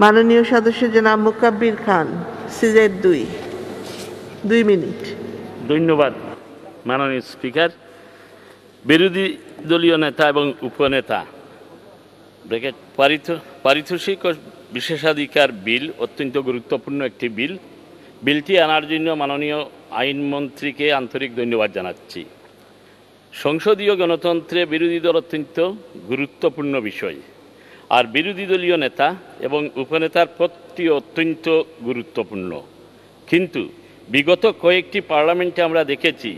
মাননীয় সদস্য জনাব মুকাব্বির খান, সিজেড 2 মিনিট। ধন্যবাদ মাননীয় স্পিকার। বিরোধী দলীয় নেতা এবং উপনেতা পারিতোষিক ও বিশেষাধিকার বিল অত্যন্ত গুরুত্বপূর্ণ একটি বিলটি আনার জন্য মাননীয় আইনমন্ত্রীকে আন্তরিক ধন্যবাদ জানাচ্ছি। সংসদীয় গণতন্ত্রে বিরোধী দল অত্যন্ত গুরুত্বপূর্ণ বিষয়, আর বিরোধী দলীয় নেতা এবং উপনেতার পদটি অত্যন্ত গুরুত্বপূর্ণ। কিন্তু বিগত কয়েকটি পার্লামেন্টে আমরা দেখেছি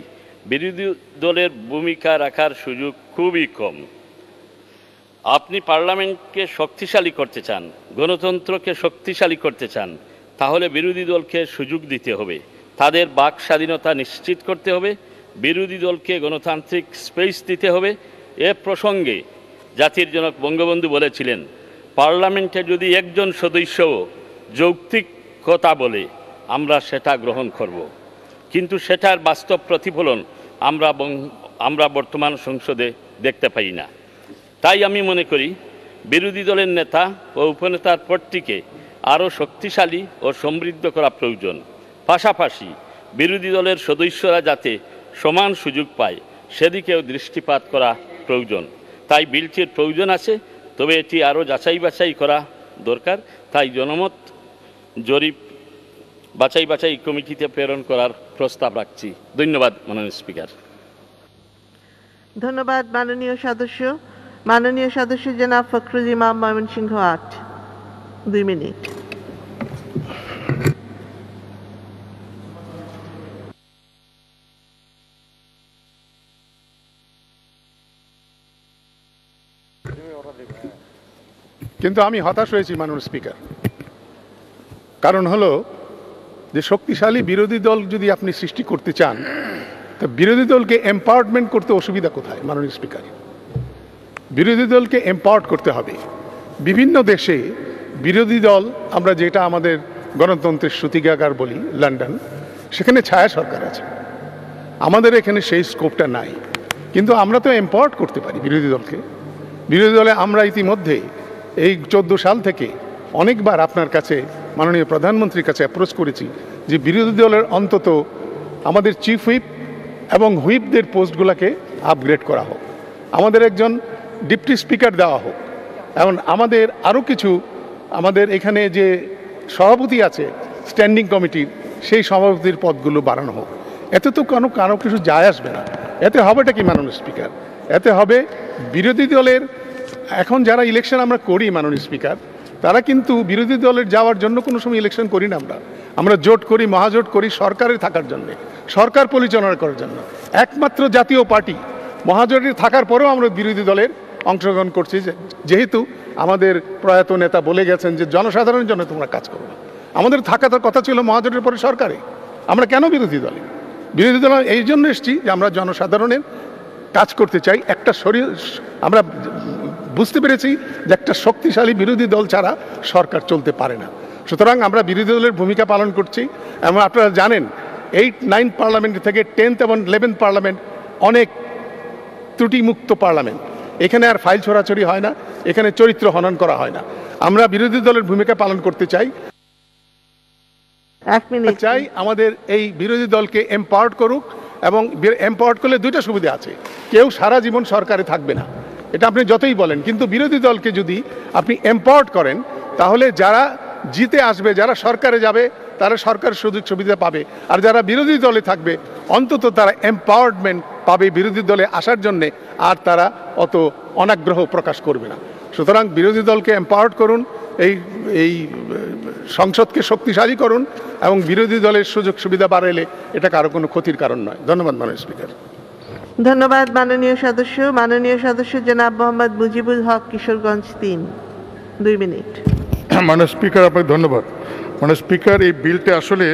বিরোধী দলের ভূমিকা রাখার সুযোগ খুবই কম। আপনি পার্লামেন্টকে শক্তিশালী করতে চান, গণতন্ত্রকে শক্তিশালী করতে চান, তাহলে বিরোধী দলকে সুযোগ দিতে হবে, তাদের বাক স্বাধীনতা নিশ্চিত করতে হবে, বিরোধী দলকে গণতান্ত্রিক স্পেস দিতে হবে। এ প্রসঙ্গে জাতির জনক বঙ্গবন্ধু বলেছিলেন, পার্লামেন্টে যদি একজন সদস্যও যৌক্তিক কথা বলে আমরা সেটা গ্রহণ করব, কিন্তু সেটার বাস্তব প্রতিফলন আমরা বর্তমান সংসদে দেখতে পাই না। তাই আমি মনে করি বিরোধী দলের নেতা ও উপনেতার পদটিকে আরও শক্তিশালী ও সমৃদ্ধ করা প্রয়োজন। পাশাপাশি বিরোধী দলের সদস্যরা যাতে সমান সুযোগ পায় সেদিকেও দৃষ্টিপাত করা প্রয়োজন। তাই বিলটির প্রয়োজন আছে, তবে এটি আরও যাচাই বাছাই করা দরকার। তাই জনমত জরিপ বাছাই কমিটিতে প্রেরণ করার প্রস্তাব রাখছি। ধন্যবাদ মাননীয় স্পিকার। ধন্যবাদ মাননীয় সদস্য জনাব ফখরুল ইমাম, ময়মনসিংহ 8, 2 মিনিট। কিন্তু আমি হতাশ হয়েছি মাননীয় স্পিকার। কারণ হলো যে শক্তিশালী বিরোধী দল যদি আপনি সৃষ্টি করতে চান, তো বিরোধী দলকে এম্পাওয়ারমেন্ট করতে অসুবিধা কোথায় মাননীয় স্পিকার? বিরোধী দলকে এম্পাওয়ার করতে হবে। বিভিন্ন দেশে বিরোধী দল, আমরা যেটা আমাদের গণতন্ত্রের সূতিকাগার বলি লন্ডন, সেখানে ছায়া সরকার আছে। আমাদের এখানে সেই স্কোপটা নাই, কিন্তু আমরা তো এম্পাওয়ার করতে পারি বিরোধী দলকে। বিরোধী দলে আমরা ইতিমধ্যে এই 14 সাল থেকে অনেকবার আপনার কাছে মাননীয় প্রধানমন্ত্রীর কাছে অ্যাপ্রোচ করেছি যে বিরোধী দলের অন্তত আমাদের চিফ হুইপ এবং হুইপদের পোস্টগুলোকে আপগ্রেড করা হোক, আমাদের একজন ডিপটি স্পিকার দেওয়া হোক, এবং আমাদের আরও কিছু, আমাদের এখানে যে সভাপতি আছে স্ট্যান্ডিং কমিটির, সেই সভাপতির পদগুলো বাড়ানো হোক। এতে তো কারো কিছু যায় আসবে না। এতে হবেটা কি মাননীয় স্পিকার? এতে হবে বিরোধী দলের, এখন যারা ইলেকশন আমরা করি মাননীয় স্পিকার, তারা কিন্তু বিরোধী দলের যাওয়ার জন্য কোনো সময় ইলেকশন করি না। আমরা জোট করি, মহাজোট করি সরকারে থাকার জন্যে, সরকার পরিচালনা করার জন্য। একমাত্র জাতীয় পার্টি মহাজোটে থাকার পরেও আমরা বিরোধী দলের অংশগ্রহণ করছি, যেহেতু আমাদের প্রয়াত নেতা বলে গেছেন যে জনসাধারণের জন্য তোমরা কাজ করো। আমাদের থাকার কথা ছিল মহাজোটের পরে সরকারে। আমরা কেন বিরোধী দলে? বিরোধী দল এই জন্য এসেছি যে আমরা জনসাধারণের কাজ করতে চাই। আমরা বুঝতে পেরেছি যে একটা শক্তিশালী বিরোধী দল ছাড়া সরকার চলতে পারে না। সুতরাং আমরা বিরোধী দলের ভূমিকা পালন করছি। এবং আপনারা জানেন 8, 9 পার্লামেন্ট থেকে 10th এবং 11th পার্লামেন্ট অনেক ত্রুটিমুক্ত পার্লামেন্ট। এখানে আর ফাইল ছড়াছড়ি হয় না, এখানে চরিত্র হনন করা হয় না। আমরা বিরোধী দলের ভূমিকা পালন করতে চাই। আমাদের এই বিরোধী দলকে এম্পাওয়ার্ড করুক, এবং এম্পাওয়ার্ড করলে দুইটা সুবিধা আছে। কেউ সারা জীবন সরকারে থাকবে না, এটা আপনি যতই বলেন, কিন্তু বিরোধী দলকে যদি আপনি এম্পাওয়ার্ড করেন, তাহলে যারা জিতে আসবে, যারা সরকারে যাবে, তারা সরকারের সুযোগ সুবিধা পাবে। আর যারা বিরোধী দলে থাকবে অন্তত তারা এম্পাওয়ারমেন্ট পাবে বিরোধী দলে আসার জন্যে, আর তারা অত অনাগ্রহ প্রকাশ করবে না। সুতরাং বিরোধী দলকে এম্পাওয়ার্ড করুন, এই সংসদকে শক্তিশালী করুন, এবং বিরোধী দলের সুযোগ সুবিধা বাড়াইলে এটা কারো কোনো ক্ষতির কারণ নয়। ধন্যবাদ মাননীয় স্পিকার। ধন্যবাদ মাননীয় সদস্য জনাব মোহাম্মদ মুজিবুল হক, কিশোরগঞ্জ 3, 2 মিনিট। মাননীয় স্পিকার, আপনাকে ধন্যবাদ। মাননীয় স্পিকার, এই বিলটা আসলে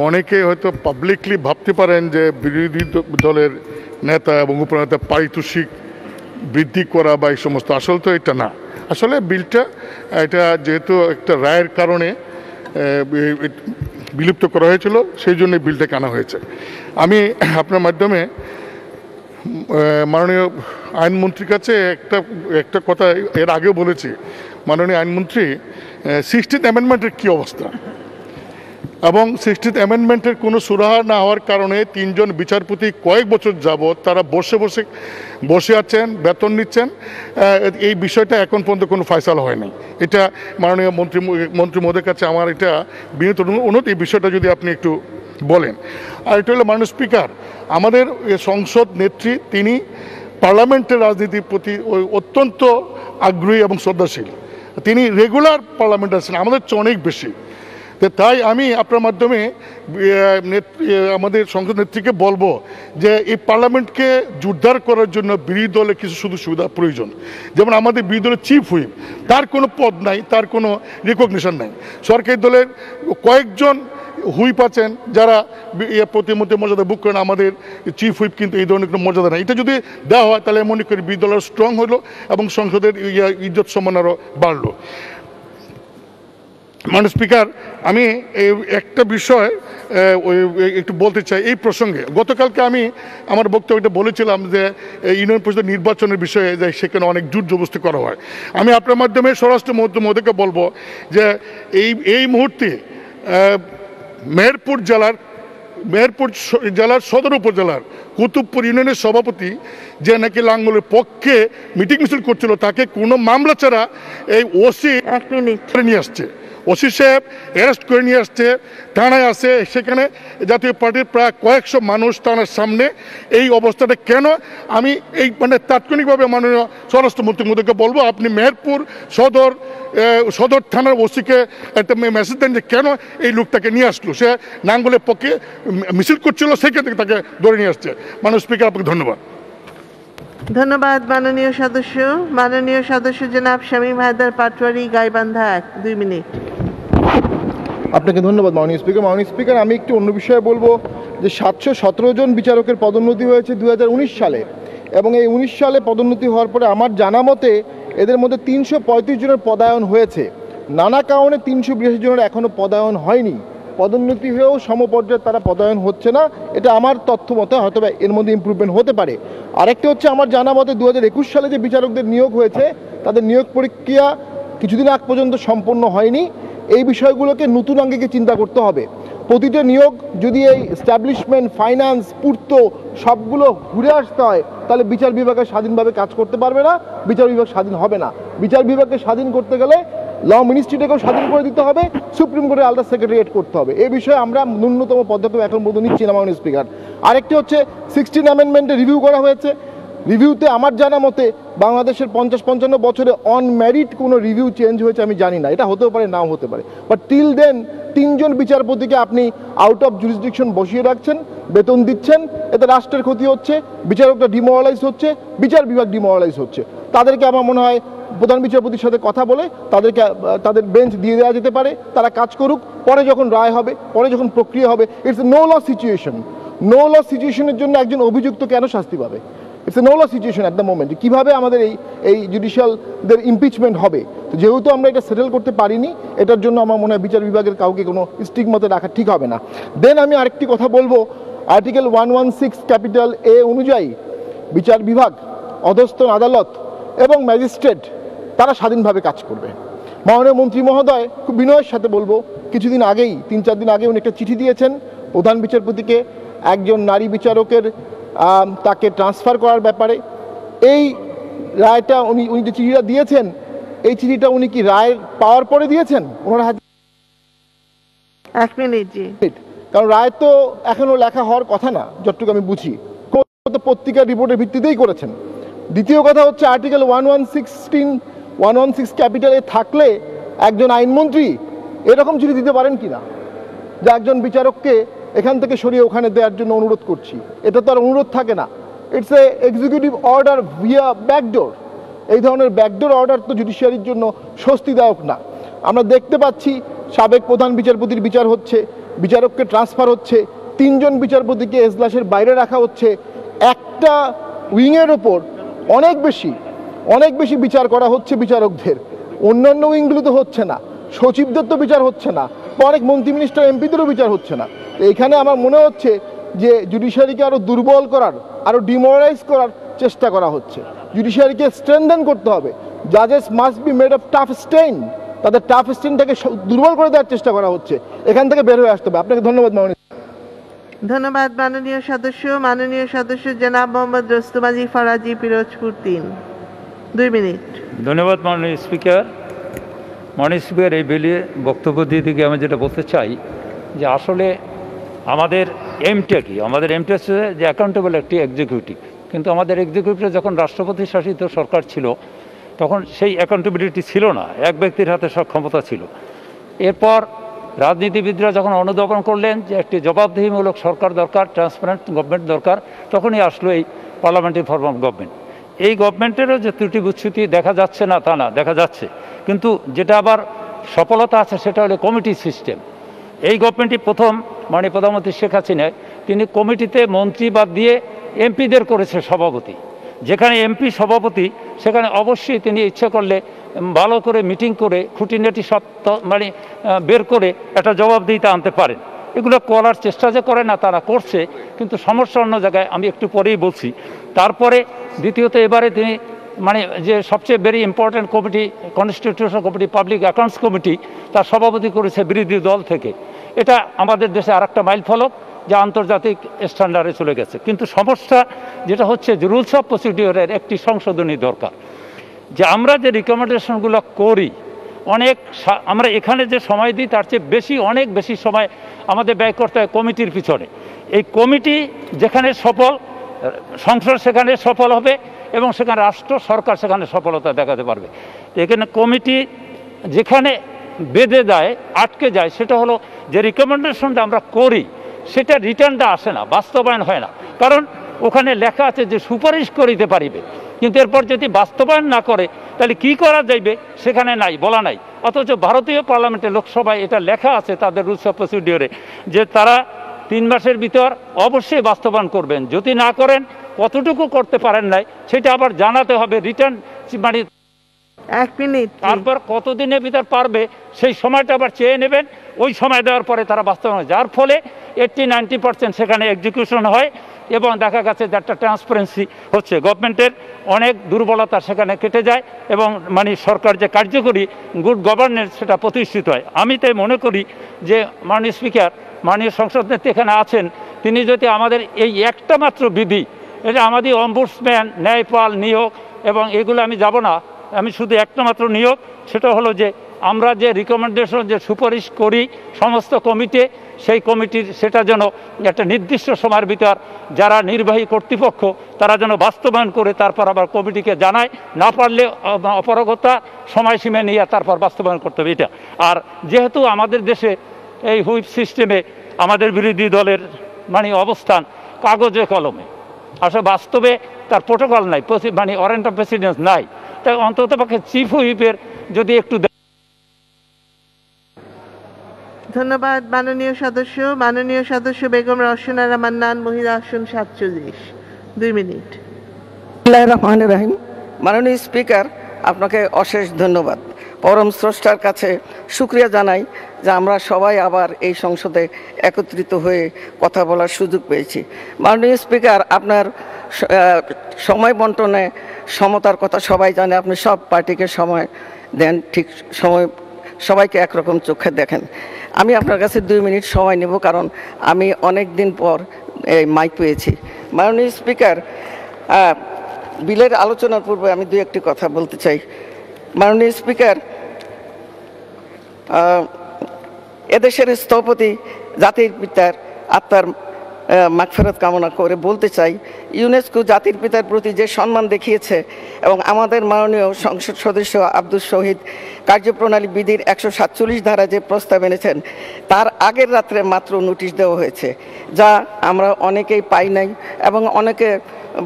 অনেকে হয়তো পাবলিকলি ভাবতে পারেন যে বিরোধী দলের নেতা এবং উপনেতা পারিতোষিক বৃদ্ধি করা বা এই সমস্ত, আসলে তো এটা না। আসলে বিলটা এটা যেহেতু একটা রায়ের কারণে বিলুপ্ত করা হয়েছিল, সেই জন্য বিলটাকে আনা হয়েছে। আমি আপনার মাধ্যমে মাননীয় আইনমন্ত্রীর কাছে একটা কথা এর আগেও বলেছি। মাননীয় আইনমন্ত্রী, 16th অ্যামেন্ডমেন্টের কী অবস্থা, এবং 16th অ্যামেন্ডমেন্টের কোনো সুরাহা না হওয়ার কারণে 3 জন বিচারপতি কয়েক বছর যাবৎ তারা বসে আছেন, বেতন নিচ্ছেন। এই বিষয়টা এখন পর্যন্ত কোনো ফয়সালা হয় নাই। এটা মাননীয় মন্ত্রী মহোদয়ের কাছে আমার এটা বিনীত অনুরোধ, এই বিষয়টা যদি আপনি একটু বলেন। আর এটা হলো মাননীয় স্পিকার, আমাদের সংসদ নেত্রী তিনি পার্লামেন্টের রাজনীতির প্রতি অত্যন্ত আগ্রহী এবং শ্রদ্ধাশীল। তিনি রেগুলার পার্লামেন্টে আছেন, আমাদের চেয়ে অনেক বেশি। তাই আমি আপনার মাধ্যমে আমাদের সংসদ নেত্রীকে বলবো যে এই পার্লামেন্টকে জোরদার করার জন্য বিরোধী দলে কিছু শুধু সুবিধা প্রয়োজন। যেমন আমাদের বিরোধী দলের চিফ হুইপ, তার কোনো পদ নাই, তার কোনো রিকগনিশন নাই। সরকারি দলের কয়েকজন হুইপ আছেন যারা প্রতিমধ্যে মর্যাদা বুক করেন, আমাদের চিফ হুইপ কিন্তু এই ধরনের কোনো মর্যাদা নাই। এটা যদি দেওয়া হয় তাহলে মনে করি বিরোধী দল স্ট্রং হলো এবং সংসদের ইজ্জত সম্মান আরও বাড়লো। মাননীয় স্পিকার, আমি একটা বিষয় একটু বলতে চাই এই প্রসঙ্গে। গতকালকে আমি আমার বক্তব্যটা বলেছিলাম যে ইউনিয়ন পরিষদ নির্বাচনের বিষয়ে যে সেখানে অনেক জোর জবরদস্তি করা হয়। আমি আপনার মাধ্যমে স্বরাষ্ট্র মহোদয়কে বলবো যে এই মুহূর্তে মেহেরপুর জেলার সদর উপজেলার কুতুবপুর ইউনিয়নের সভাপতি যে নাকি লাঙ্গলের পক্ষে মিটিং মিছিল করছিল, তাকে কোনো মামলা ছাড়া এই ওসি নিয়ে আসছে। ওসি সাহেব অ্যারেস্ট করে নিয়ে আসছে, থানায় আছে, সেখানে জাতীয় পার্টির প্রায় কয়েকশো মানুষ থানার সামনে। এই অবস্থাটা কেন? আমি এই তাৎক্ষণিকভাবে মাননীয় স্বরাষ্ট্রমন্ত্রী মহোদয়কে বলবো আপনি মেহেরপুর সদর থানার ওসিকে একটা মেসেজ দেন যে কেন এই লোকটাকে নিয়ে আসলো। সে নাঙ্গলের পক্ষে মিছিল করছিল, সেখান থেকে তাকে ধরে নিয়ে আসছে। মাননীয় স্পিকার, আপনাকে ধন্যবাদ। ধন্যবাদ মাননীয় সদস্য জনাব শামীম হায়দার পাটোয়ারি, গাইবান্ধা 1, 2 মিনিট। আপনাকে ধন্যবাদ মাননীয় স্পিকার। মাননীয় স্পিকার, আমি একটু অন্য বিষয়ে বলবো যে 717 জন বিচারকের পদোন্নতি হয়েছে 2019 সালে, এবং এই 19 সালে পদোন্নতি হওয়ার পরে আমার জানা মতে এদের মধ্যে 335 জনের পদায়ন হয়েছে। নানা কারণে 382 জনের এখনও পদায়ন হয়নি। পদোন্নতি হয়েও সমপর্যায়ে তারা পদায়ন হচ্ছে না, এটা আমার তথ্য মতে, হয়তো এর মধ্যে ইমপ্রুভমেন্ট হতে পারে। আরেকটা হচ্ছে আমার জানা মতে 2021 সালে যে বিচারকদের নিয়োগ হয়েছে তাদের নিয়োগ প্রক্রিয়া কিছুদিন আগ পর্যন্ত সম্পন্ন হয়নি। এই বিষয়গুলোকে নতুন আঙ্গিকে চিন্তা করতে হবে। প্রতিটা নিয়োগ যদি এই এস্টাবলিশমেন্ট, ফাইন্যান্স, পূর্ত সবগুলো ঘুরে আসতে হয় তাহলে বিচার বিভাগের স্বাধীনভাবে কাজ করতে পারবে না, বিচার বিভাগ স্বাধীন হবে না। বিচার বিভাগকে স্বাধীন করতে গেলে ল মিনিস্ট্রিটাকেও স্বাধীন করে দিতে হবে, সুপ্রিম কোর্টের আলাদা সেক্রেটারিয়েট করতে হবে। এই বিষয়ে আমরা ন্যূনতম পদক্ষেপ এখন পর্যন্ত নিচ্ছি না মাননীয় স্পিকার। আরেকটি হচ্ছে 16 অ্যামেন্ডমেন্টে রিভিউ করা হয়েছে। রিভিউতে আমার জানা মতে বাংলাদেশের 50-55 বছরে অন মেরিট কোনো রিভিউ চেঞ্জ হয়েছে আমি জানি না, এটা হতেও পারে নাও হতে পারে। বাট টিল দেন 3 জন বিচারপতিকে আপনি আউট অফ জুরিসডিকশন বসিয়ে রাখছেন, বেতন দিচ্ছেন, এতে রাষ্ট্রের ক্ষতি হচ্ছে, বিচারকরা ডিমোরালাইজ হচ্ছে, বিচার বিভাগ ডিমোরালাইজ হচ্ছে। তাদেরকে আমার মনে হয় প্রধান বিচারপতির সাথে কথা বলে তাদেরকে তাদের বেঞ্চ দিয়ে দেওয়া যেতে পারে, তারা কাজ করুক। পরে যখন রায় হবে, পরে যখন প্রক্রিয়া হবে, it's a no law situation. No law সিচুয়েশনের জন্য একজন অভিযুক্ত কেন শাস্তি পাবে? It's a no law situation at the moment. কীভাবে আমাদের এই জুডিশিয়ালদের ইমপিচমেন্ট হবে? তো যেহেতু আমরা এটা সেটেল করতে পারিনি, এটার জন্য আমার মনে হয় বিচার বিভাগের কাউকে কোনো স্টিগমাতে রাখা ঠিক হবে না। দেন আমি আরেকটি কথা বলবো, আর্টিকেল 116 A অনুযায়ী বিচার বিভাগ, অধস্তন আদালত এবং ম্যাজিস্ট্রেট তারা স্বাধীনভাবে কাজ করবে। মাননীয় মন্ত্রী মহোদয়, খুব বিনয়ের সাথে বলবো, কিছুদিন আগেই 3-4 দিন আগে উনি একটা চিঠি দিয়েছেন প্রধান বিচারপতিকে একজন নারী বিচারকের তাকে ট্রান্সফার করার ব্যাপারে। এই রায়টা উনি যে চিঠিটা দিয়েছেন, এই চিঠিটা উনি কি রায় পাওয়ার পরে দিয়েছেন ওনার হাতে? 1 মিনিট জি। কারণ রায় তো এখনো লেখা হওয়ার কথা না, যতটুকু আমি বুঝি, পত্রিকার রিপোর্টের ভিত্তিতেই করেছেন। দ্বিতীয় কথা হচ্ছে আর্টিকেল 116 থাকলে একজন আইনমন্ত্রী এরকম চিঠি দিতে পারেন কিনা যে একজন বিচারককে এখান থেকে সরিয়ে ওখানে দেওয়ার জন্য অনুরোধ করছি। এটা তো আর অনুরোধ থাকে না, it's a executive order via backdoor. এই ধরনের ব্যাকডোর অর্ডার তো জুডিশিয়ারির জন্য স্বস্তিদায়ক না। আমরা দেখতে পাচ্ছি সাবেক প্রধান বিচারপতির বিচার হচ্ছে, বিচারককে ট্রান্সফার হচ্ছে, 3 জন বিচারপতিকে এজলাসের বাইরে রাখা হচ্ছে। একটা উইংয়ের ওপর অনেক বেশি বিচার করা হচ্ছে বিচারকদের, অন্যান্য উইংগুলোতে হচ্ছে না। সচিবদের তো বিচার হচ্ছে না, অনেক মন্ত্রী মিনিস্টার এমপিদেরও বিচার হচ্ছে না। এইখানে আমার মনে হচ্ছে যে জুডিশিয়ারিকে আরও দুর্বল করার, আরও ডিমোরালাইজ করার চেষ্টা করা হচ্ছে। জুডিশিয়ারিকে স্ট্রেনথেন করতে হবে। জাজেস must be made of tough stain, তাদের টাফ স্কিনটাকে দুর্বল করে দেওয়ার চেষ্টা করা হচ্ছে। এখান থেকে বের হয়ে আসতে হবে। আপনাকে ধন্যবাদ মাননীয়। ধন্যবাদ মাননীয় সদস্য জনাব মোহাম্মদ রোস্তম আলী ফরাজি, পিরোজপুর 3। 2 মিনিট। ধন্যবাদ মাননীয় স্পিকার। মাননীয় স্পিকার, এই বিলে বক্তব্য দিয়ে থেকে আমি যেটা বলতে চাই যে আসলে আমাদের এমটা কি, আমাদের এমটা হচ্ছে যে অ্যাকাউন্টেবল একটি এক্সিকিউটিভ, কিন্তু আমাদের এক্সিকিউটিভ যখন রাষ্ট্রপতি শাসিত সরকার ছিল তখন সেই অ্যাকাউন্টেবিলিটি ছিল না, এক ব্যক্তির হাতে সব ক্ষমতা ছিল। এরপর রাজনীতিবিদরা যখন অনুধাবন করলেন যে একটি জবাবদিহিমূলক সরকার দরকার, ট্রান্সপারেন্ট গভর্নমেন্ট দরকার, তখনই আসলো এই পার্লামেন্টারি ফর্ম অফ গভর্নমেন্ট। এই গভর্নমেন্টেরও যে ত্রুটি বিচ্যুতি দেখা যাচ্ছে না তা না, দেখা যাচ্ছে, কিন্তু যেটা আবার সফলতা আছে সেটা হলো কমিটি সিস্টেম। এই গভর্নমেন্টই প্রথম মাননীয় প্রধানমন্ত্রী শেখ হাসিনায় তিনি কমিটিতে মন্ত্রী বাদ দিয়ে এমপিদের করেছে সভাপতি। যেখানে এমপি সভাপতি সেখানে অবশ্যই তিনি ইচ্ছে করলে ভালো করে মিটিং করে খুঁটিনাটি সব মানে বের করে একটা জবাবদিহিতা আনতে পারেন। এগুলো করার চেষ্টা যে করে না, তারা করছে, কিন্তু সমস্যা অন্য জায়গায়, আমি একটু পরেই বলছি। তারপরে দ্বিতীয়ত এবারে তিনি মানে যে সবচেয়ে very important committee, constitution committee, public accounts committee, তার সভাপতি করেছে বিরোধী দল থেকে। এটা আমাদের দেশে আর একটা মাইল ফলক যা আন্তর্জাতিক স্ট্যান্ডার্ডে চলে গেছে। কিন্তু সমস্যা যেটা হচ্ছে যে রুলস অফ প্রসিডিওরের একটি সংশোধনী দরকার। যে আমরা যে রিকমেন্ডেশনগুলো করি, আমরা এখানে যে সময় দিই তার চেয়ে বেশি, অনেক বেশি সময় আমাদের ব্যয় করতে হয় কমিটির পিছনে। এই কমিটি যেখানে সফল, সংসদ সেখানে সফল হবে এবং সেখানে রাষ্ট্র সরকার সেখানে সফলতা দেখাতে পারবে। এখানে কমিটি যেখানে বেঁধে যায়, আটকে যায়, সেটা হলো যে রিকমেন্ডেশনটা আমরা করি সেটা রিটার্নটা আসে না, বাস্তবায়ন হয় না। কারণ ওখানে লেখা আছে যে সুপারিশ করিতে পারিবে, কিন্তু এরপর যদি বাস্তবায়ন না করে তাহলে কি করা যাইবে সেখানে নাই, বলা নাই। অথচ ভারতীয় পার্লামেন্টে, লোকসভায় এটা লেখা আছে তাদের রুলস অফ প্রসিডিওরে যে তারা 3 মাসের ভিতর অবশ্যই বাস্তবায়ন করবেন। যদি না করেন, কতটুকু করতে পারেন নাই সেটা আবার জানাতে হবে, রিটার্ন মানে 1 মিনিট। তারপর কতদিনের ভিতর পারবে সেই সময়টা আবার চেয়ে নেবেন, ওই সময় দেওয়ার পরে তারা বাস্তবায়ন, যার ফলে 80-90% সেখানে এক্সিকিউশন হয় এবং দেখা গেছে যে একটা ট্রান্সপারেন্সি হচ্ছে, গভর্নমেন্টের অনেক দুর্বলতা সেখানে কেটে যায় এবং মানে সরকার যে কার্যকরী গুড গভর্নেন্স সেটা প্রতিষ্ঠিত হয়। আমি তাই মনে করি যে মাননীয় স্পিকার, মাননীয় সংসদ নেত্রী এখানে আছেন, তিনি যদি আমাদের এই একটা মাত্র বিধি, এটা আমাদের অম্বুডসম্যান, ন্যায়পাল নিয়োগ এবং এগুলো আমি যাব না, আমি শুধু একটা মাত্র নিয়োগ, সেটা হলো যে আমরা যে রিকমেন্ডেশন, যে সুপারিশ করি সমস্ত কমিটি, সেই কমিটির সেটা যেন একটা নির্দিষ্ট সময়ের ভিতর যারা নির্বাহী কর্তৃপক্ষ তারা যেন বাস্তবায়ন করে তারপর আবার কমিটিকে জানায়, না পারলে অপারগতা সময়সীমা নিয়ে তারপর বাস্তবায়ন করতে হবে এটা। আর যেহেতু আমাদের দেশে এই হুইপ সিস্টেমে আমাদের বিরোধী দলের মানে অবস্থান কাগজে কলমে, আসলে বাস্তবে তার প্রোটোকল নাই, মানে ওয়ারেন্ট অফ প্রেসিডেন্স নাই, তাই অন্তত পক্ষে চিফ হুইপের যদি একটু। ধন্যবাদ মাননীয় সদস্য বেগম রওশনারা মান্নান, মহিলা আসন 47। 2 মিনিট। রহমানির রহিম। মাননীয় স্পিকার, আপনাকে অশেষ ধন্যবাদ। পরম স্রষ্টার কাছে শুকরিয়া জানাই যে আমরা সবাই আবার এই সংসদে একত্রিত হয়ে কথা বলার সুযোগ পেয়েছি। মাননীয় স্পিকার, আপনার সময় বন্টনে সমতার কথা সবাই জানে, আপনি সব পার্টিকে সময় দেন, ঠিক সময় সবাইকে একরকম চোখে দেখেন। আমি আপনার কাছে 2 মিনিট সময় নেব, কারণ আমি অনেক দিন পর এই মাইক পেয়েছি। মাননীয় স্পিকার, বিলের আলোচনার পূর্বে আমি 2-1টি কথা বলতে চাই। মাননীয় স্পিকার, এদেশের স্থপতি জাতির পিতার আত্মার মাগফিরাত কামনা করে বলতে চাই, ইউনেস্কো জাতির পিতার প্রতি যে সম্মান দেখিয়েছে এবং আমাদের মাননীয় সংসদ সদস্য আব্দুল শহীদ কার্যপ্রণালী বিধির 147 ধারা যে প্রস্তাব এনেছেন তার আগের রাত্রে মাত্র নোটিশ দেওয়া হয়েছে, যা আমরা অনেকেই পাই নাই এবং অনেকে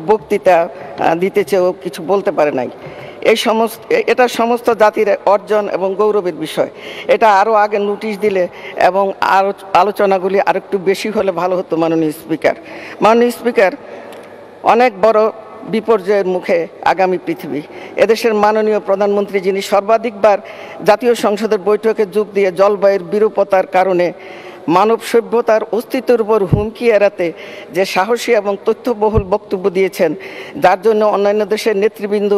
বক্তৃতা দিতে চেয়েও কিছু বলতে পারে নাই। এটা সমস্ত জাতির অর্জন এবং গৌরবের বিষয়। এটা আরও আগে নোটিশ দিলে এবং আরও আলোচনাগুলি আরেকটু বেশি হলে ভালো হতো। মাননীয় স্পিকার, অনেক বড় বিপর্যয়ের মুখে আগামী পৃথিবী। এদেশের মাননীয় প্রধানমন্ত্রী, যিনি সর্বাধিকবার জাতীয় সংসদের বৈঠকে যোগ দিয়ে জলবায়ুর বিরূপতার কারণে মানব সভ্যতার অস্তিত্বের উপর হুমকি এড়াতে যে সাহসী এবং তথ্যবহুল বক্তব্য দিয়েছেন, যার জন্য অন্যান্য দেশের নেতৃবৃন্দ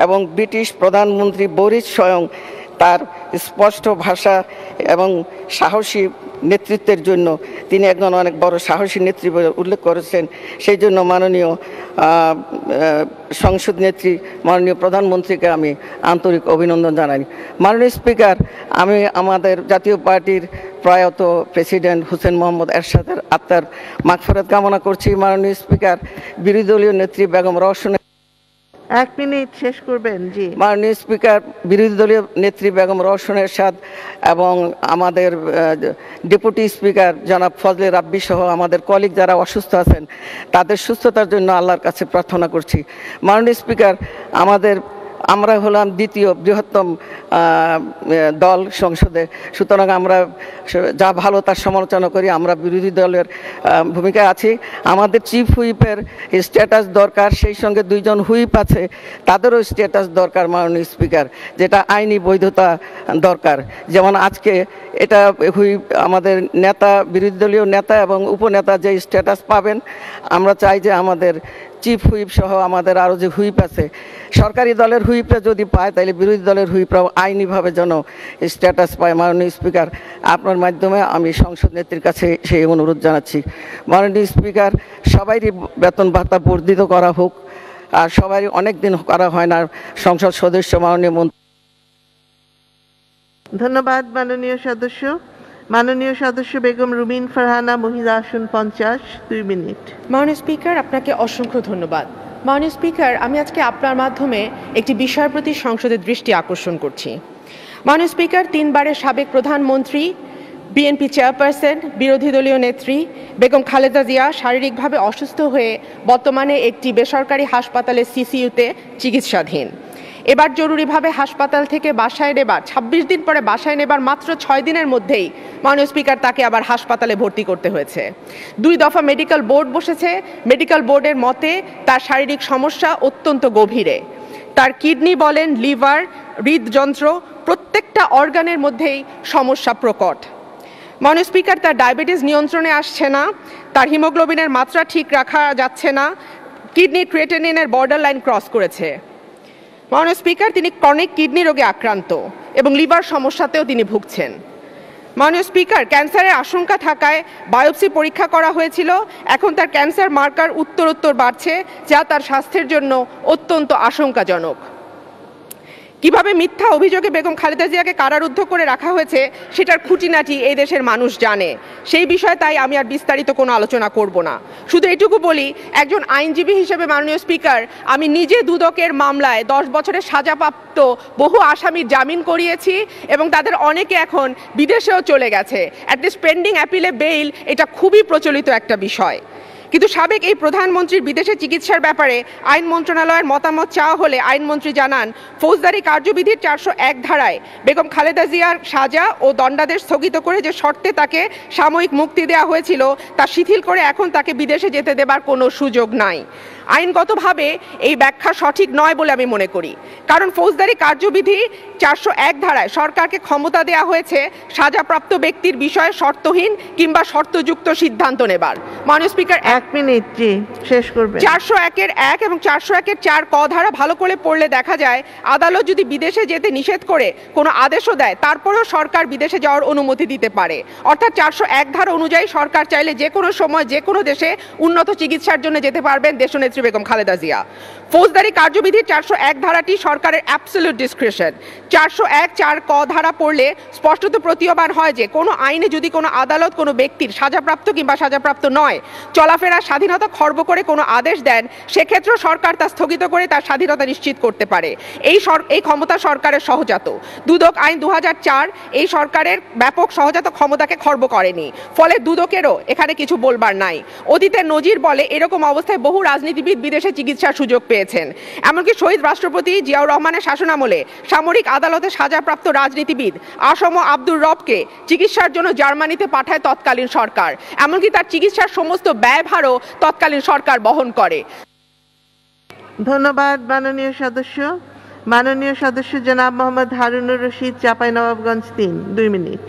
এবং ব্রিটিশ প্রধানমন্ত্রী বরিস স্বয়ং তার স্পষ্ট ভাষা এবং সাহসী নেতৃত্বের জন্য তিনি একজন অনেক বড় সাহসী নেত্রী বলে উল্লেখ করেছেন। সেই জন্য মাননীয় সংসদ নেত্রী মাননীয় প্রধানমন্ত্রীকে আমি আন্তরিক অভিনন্দন জানাই। মাননীয় স্পিকার, আমি আমাদের জাতীয় পার্টির প্রয়াত প্রেসিডেন্ট হোসেন মোহাম্মদ এরশাদের আত্মার মাগফিরাত কামনা করছি। মাননীয় স্পিকার, বিরোধী দলীয় নেত্রী বেগম রওশনের 1 মিনিট শেষ করবেন। জি, মাননীয় স্পিকার, বিরোধী দলীয় নেত্রী বেগম রওশন এরশাদ এবং আমাদের ডেপুটি স্পিকার জনাব ফজলে রাব্বি সহ আমাদের কলিগ যারা অসুস্থ আছেন তাদের সুস্থতার জন্য আল্লাহর কাছে প্রার্থনা করছি। মাননীয় স্পিকার, আমরা হলাম দ্বিতীয় বৃহত্তম দল সংসদে, সুতরাং আমরা যা ভালো তার সমালোচনা করি। আমরা বিরোধী দলের ভূমিকায় আছি। আমাদের চিফ হুইপের স্ট্যাটাস দরকার, সেই সঙ্গে 2 জন হুইপ আছে, তাদেরও স্ট্যাটাস দরকার মাননীয় স্পিকার, যেটা আইনি বৈধতা দরকার। যেমন আজকে এটা হুইপ আমাদের নেতা, বিরোধী দলীয় নেতা এবং উপনেতা যে স্ট্যাটাস পাবেন, আমরা চাই যে আমাদের চিফ হুইপ সহ আমাদের আরও যে হুইপ আছে, সরকারি দলের হুইপরা যদি পায় তাহলে বিরোধী দলের হুইপরাও আইনিভাবে যেন স্ট্যাটাস পায়। মাননীয় স্পিকার, আপনার মাধ্যমে আমি সংসদ নেত্রীর কাছে সেই অনুরোধ জানাচ্ছি। মাননীয় স্পিকার, সবারই বেতন ভাতা বর্ধিত করা হোক, আর সবারই অনেক দিন করা হয় না সংসদ সদস্য মাননীয় মন্ত্রী। ধন্যবাদ মাননীয় সদস্য। মাননীয় সদস্য বেগম রুমিন ফারহানা, মহিলা আসন 50, 2 মিনিট। মাননীয় স্পিকার, আপনাকে অসংখ্য ধন্যবাদ। মাননীয় স্পিকার, আমি আজকে আপনার মাধ্যমে একটি বিষয়ের প্রতি সংসদের দৃষ্টি আকর্ষণ করছি। মাননীয় স্পিকার, 3 বারের সাবেক প্রধানমন্ত্রী, বিএনপি চেয়ারপারসন, বিরোধী দলীয় নেত্রী বেগম খালেদা জিয়া শারীরিকভাবে অসুস্থ হয়ে বর্তমানে একটি বেসরকারি হাসপাতালে সিসিইউতে চিকিৎসাধীন। এবার জরুরিভাবে হাসপাতাল থেকে বাসায় নেবার 26 দিন পরে বাসায় নেবার মাত্র 6 দিনের মধ্যেই মাননীয় স্পিকার তাকে আবার হাসপাতালে ভর্তি করতে হয়েছে। 2 দফা মেডিকেল বোর্ড বসেছে। মেডিকেল বোর্ডের মতে তার শারীরিক সমস্যা অত্যন্ত গভীরে। তার কিডনি বলেন, লিভার, হৃদযন্ত্র, প্রত্যেকটা অর্গানের মধ্যেই সমস্যা প্রকট। মাননীয় স্পিকার, তার ডায়াবেটিস নিয়ন্ত্রণে আসছে না, তার হিমোগ্লোবিনের মাত্রা ঠিক রাখা যাচ্ছে না, কিডনি ক্রিয়েটিনিনের বর্ডার লাইন ক্রস করেছে। মাননীয় স্পিকার, তিনি ক্রনিক কিডনি রোগে আক্রান্ত এবং লিভার সমস্যাতেও তিনি ভুগছেন। মাননীয় স্পিকার, ক্যান্সারের আশঙ্কা থাকায় বায়োপসি পরীক্ষা করা হয়েছিল। এখন তার ক্যান্সার মার্কার উত্তরোত্তর বাড়ছে, যা তার স্বাস্থ্যের জন্য অত্যন্ত আশঙ্কাজনক। কিভাবে মিথ্যা অভিযোগে বেগম খালেদা জিয়াকে কারারুদ্ধ করে রাখা হয়েছে সেটার খুঁটিনাটি এই দেশের মানুষ জানে। সেই বিষয়ে তাই আমি আর বিস্তারিত কোনো আলোচনা করব না। শুধু এটুকু বলি, একজন আইনজীবী হিসেবে মাননীয় স্পিকার, আমি নিজে দুদকের মামলায় 10 বছরের সাজাপ্রাপ্ত বহু আসামির জামিন করিয়েছি এবং তাদের অনেকে এখন বিদেশেও চলে গেছে। অ্যাটলিস্ট পেন্ডিং অ্যাপিলে বেইল, এটা খুবই প্রচলিত একটা বিষয়। কিন্তু সাবেক এই প্রধানমন্ত্রীর বিদেশে চিকিৎসার ব্যাপারে আইন মন্ত্রণালয়ের মতামত চাওয়া হলে আইনমন্ত্রী জানান, ফৌজদারি কার্যবিধির 401 ধারায় বেগম খালেদা জিয়ার সাজা ও দণ্ডাদেশ স্থগিত করে যে শর্তে তাকে সাময়িক মুক্তি দেওয়া হয়েছিল তা শিথিল করে এখন তাকে বিদেশে যেতে দেবার কোনো সুযোগ নাই। আইনগতভাবে এই ব্যাখ্যা সঠিক নয় বলে আমি মনে করি, কারণ ফৌজদারি কার্যবিধি 401 ধারায় সরকারকে ক্ষমতা দেওয়া হয়েছে সাজাপ্রাপ্ত ব্যক্তির বিষয়ে শর্তহীন কিংবা শর্তযুক্ত সিদ্ধান্ত নেবার। মাননীয় স্পিকার, 1 মিনিট। জি, শেষ করবেন। 401-এর 1 এবং 401-এর 4 ক ধারা ভালো করে পড়লে দেখা যায়, আদালত যদি বিদেশে যেতে নিষেধ করে কোনো আদেশও দেয়, তারপরেও সরকার বিদেশে যাওয়ার অনুমতি দিতে পারে। অর্থাৎ 401 ধারা অনুযায়ী সরকার চাইলে যে কোনো সময় যে কোনো দেশে উন্নত চিকিৎসার জন্য যেতে পারবেন দেশনেত্রী বেগম খালেদা জিয়া। ফৌজদারি কার্যবিধির 401 ধারাটি সরকারের অ্যাবসলিউট ডিসক্রিশন। 401-4 ক ধারা পড়লে স্পষ্টত প্রতীয়মান হয় যে কোনো আইনে যদি কোনো আদালত কোনো ব্যক্তির সাজাপ্রাপ্ত কিংবা সাজাপ্রাপ্ত নয় চলাফেরার স্বাধীনতা খর্ব করে কোনো আদেশ দেন, সেক্ষেত্রেও সরকার তা স্থগিত করে তার স্বাধীনতা নিশ্চিত করতে পারে। এই ক্ষমতা সরকারের সহজাত। দুদক আইন 2004 এই সরকারের ব্যাপক সহজাত ক্ষমতাকে খর্ব করেনি, ফলে দুদকেরও এখানে কিছু বলবার নাই। অতীতের নজির বলে এরকম অবস্থায় বহু রাজনীতিবিদ বিদেশে চিকিৎসার সুযোগ পেয়েছেন। এমনকি শহীদ রাষ্ট্রপতি জিয়াউর রহমানের শাসনামলে সামরিক আদালতে সাজাপ্রাপ্ত রাজনীতিবিদ আসম আব্দুর রবকে চিকিৎসার জন্য জার্মানিতে পাঠায় তৎকালীন সরকার। এমনকি তার চিকিৎসার সমস্ত ব্যয়ভারও তৎকালীন সরকার বহন করে। ধন্যবাদ মাননীয় সদস্য। মাননীয় সদস্য জনাব মোহাম্মদ হারুনুর রশিদ, চাঁপাইনবাবগঞ্জ 3, 2 মিনিট।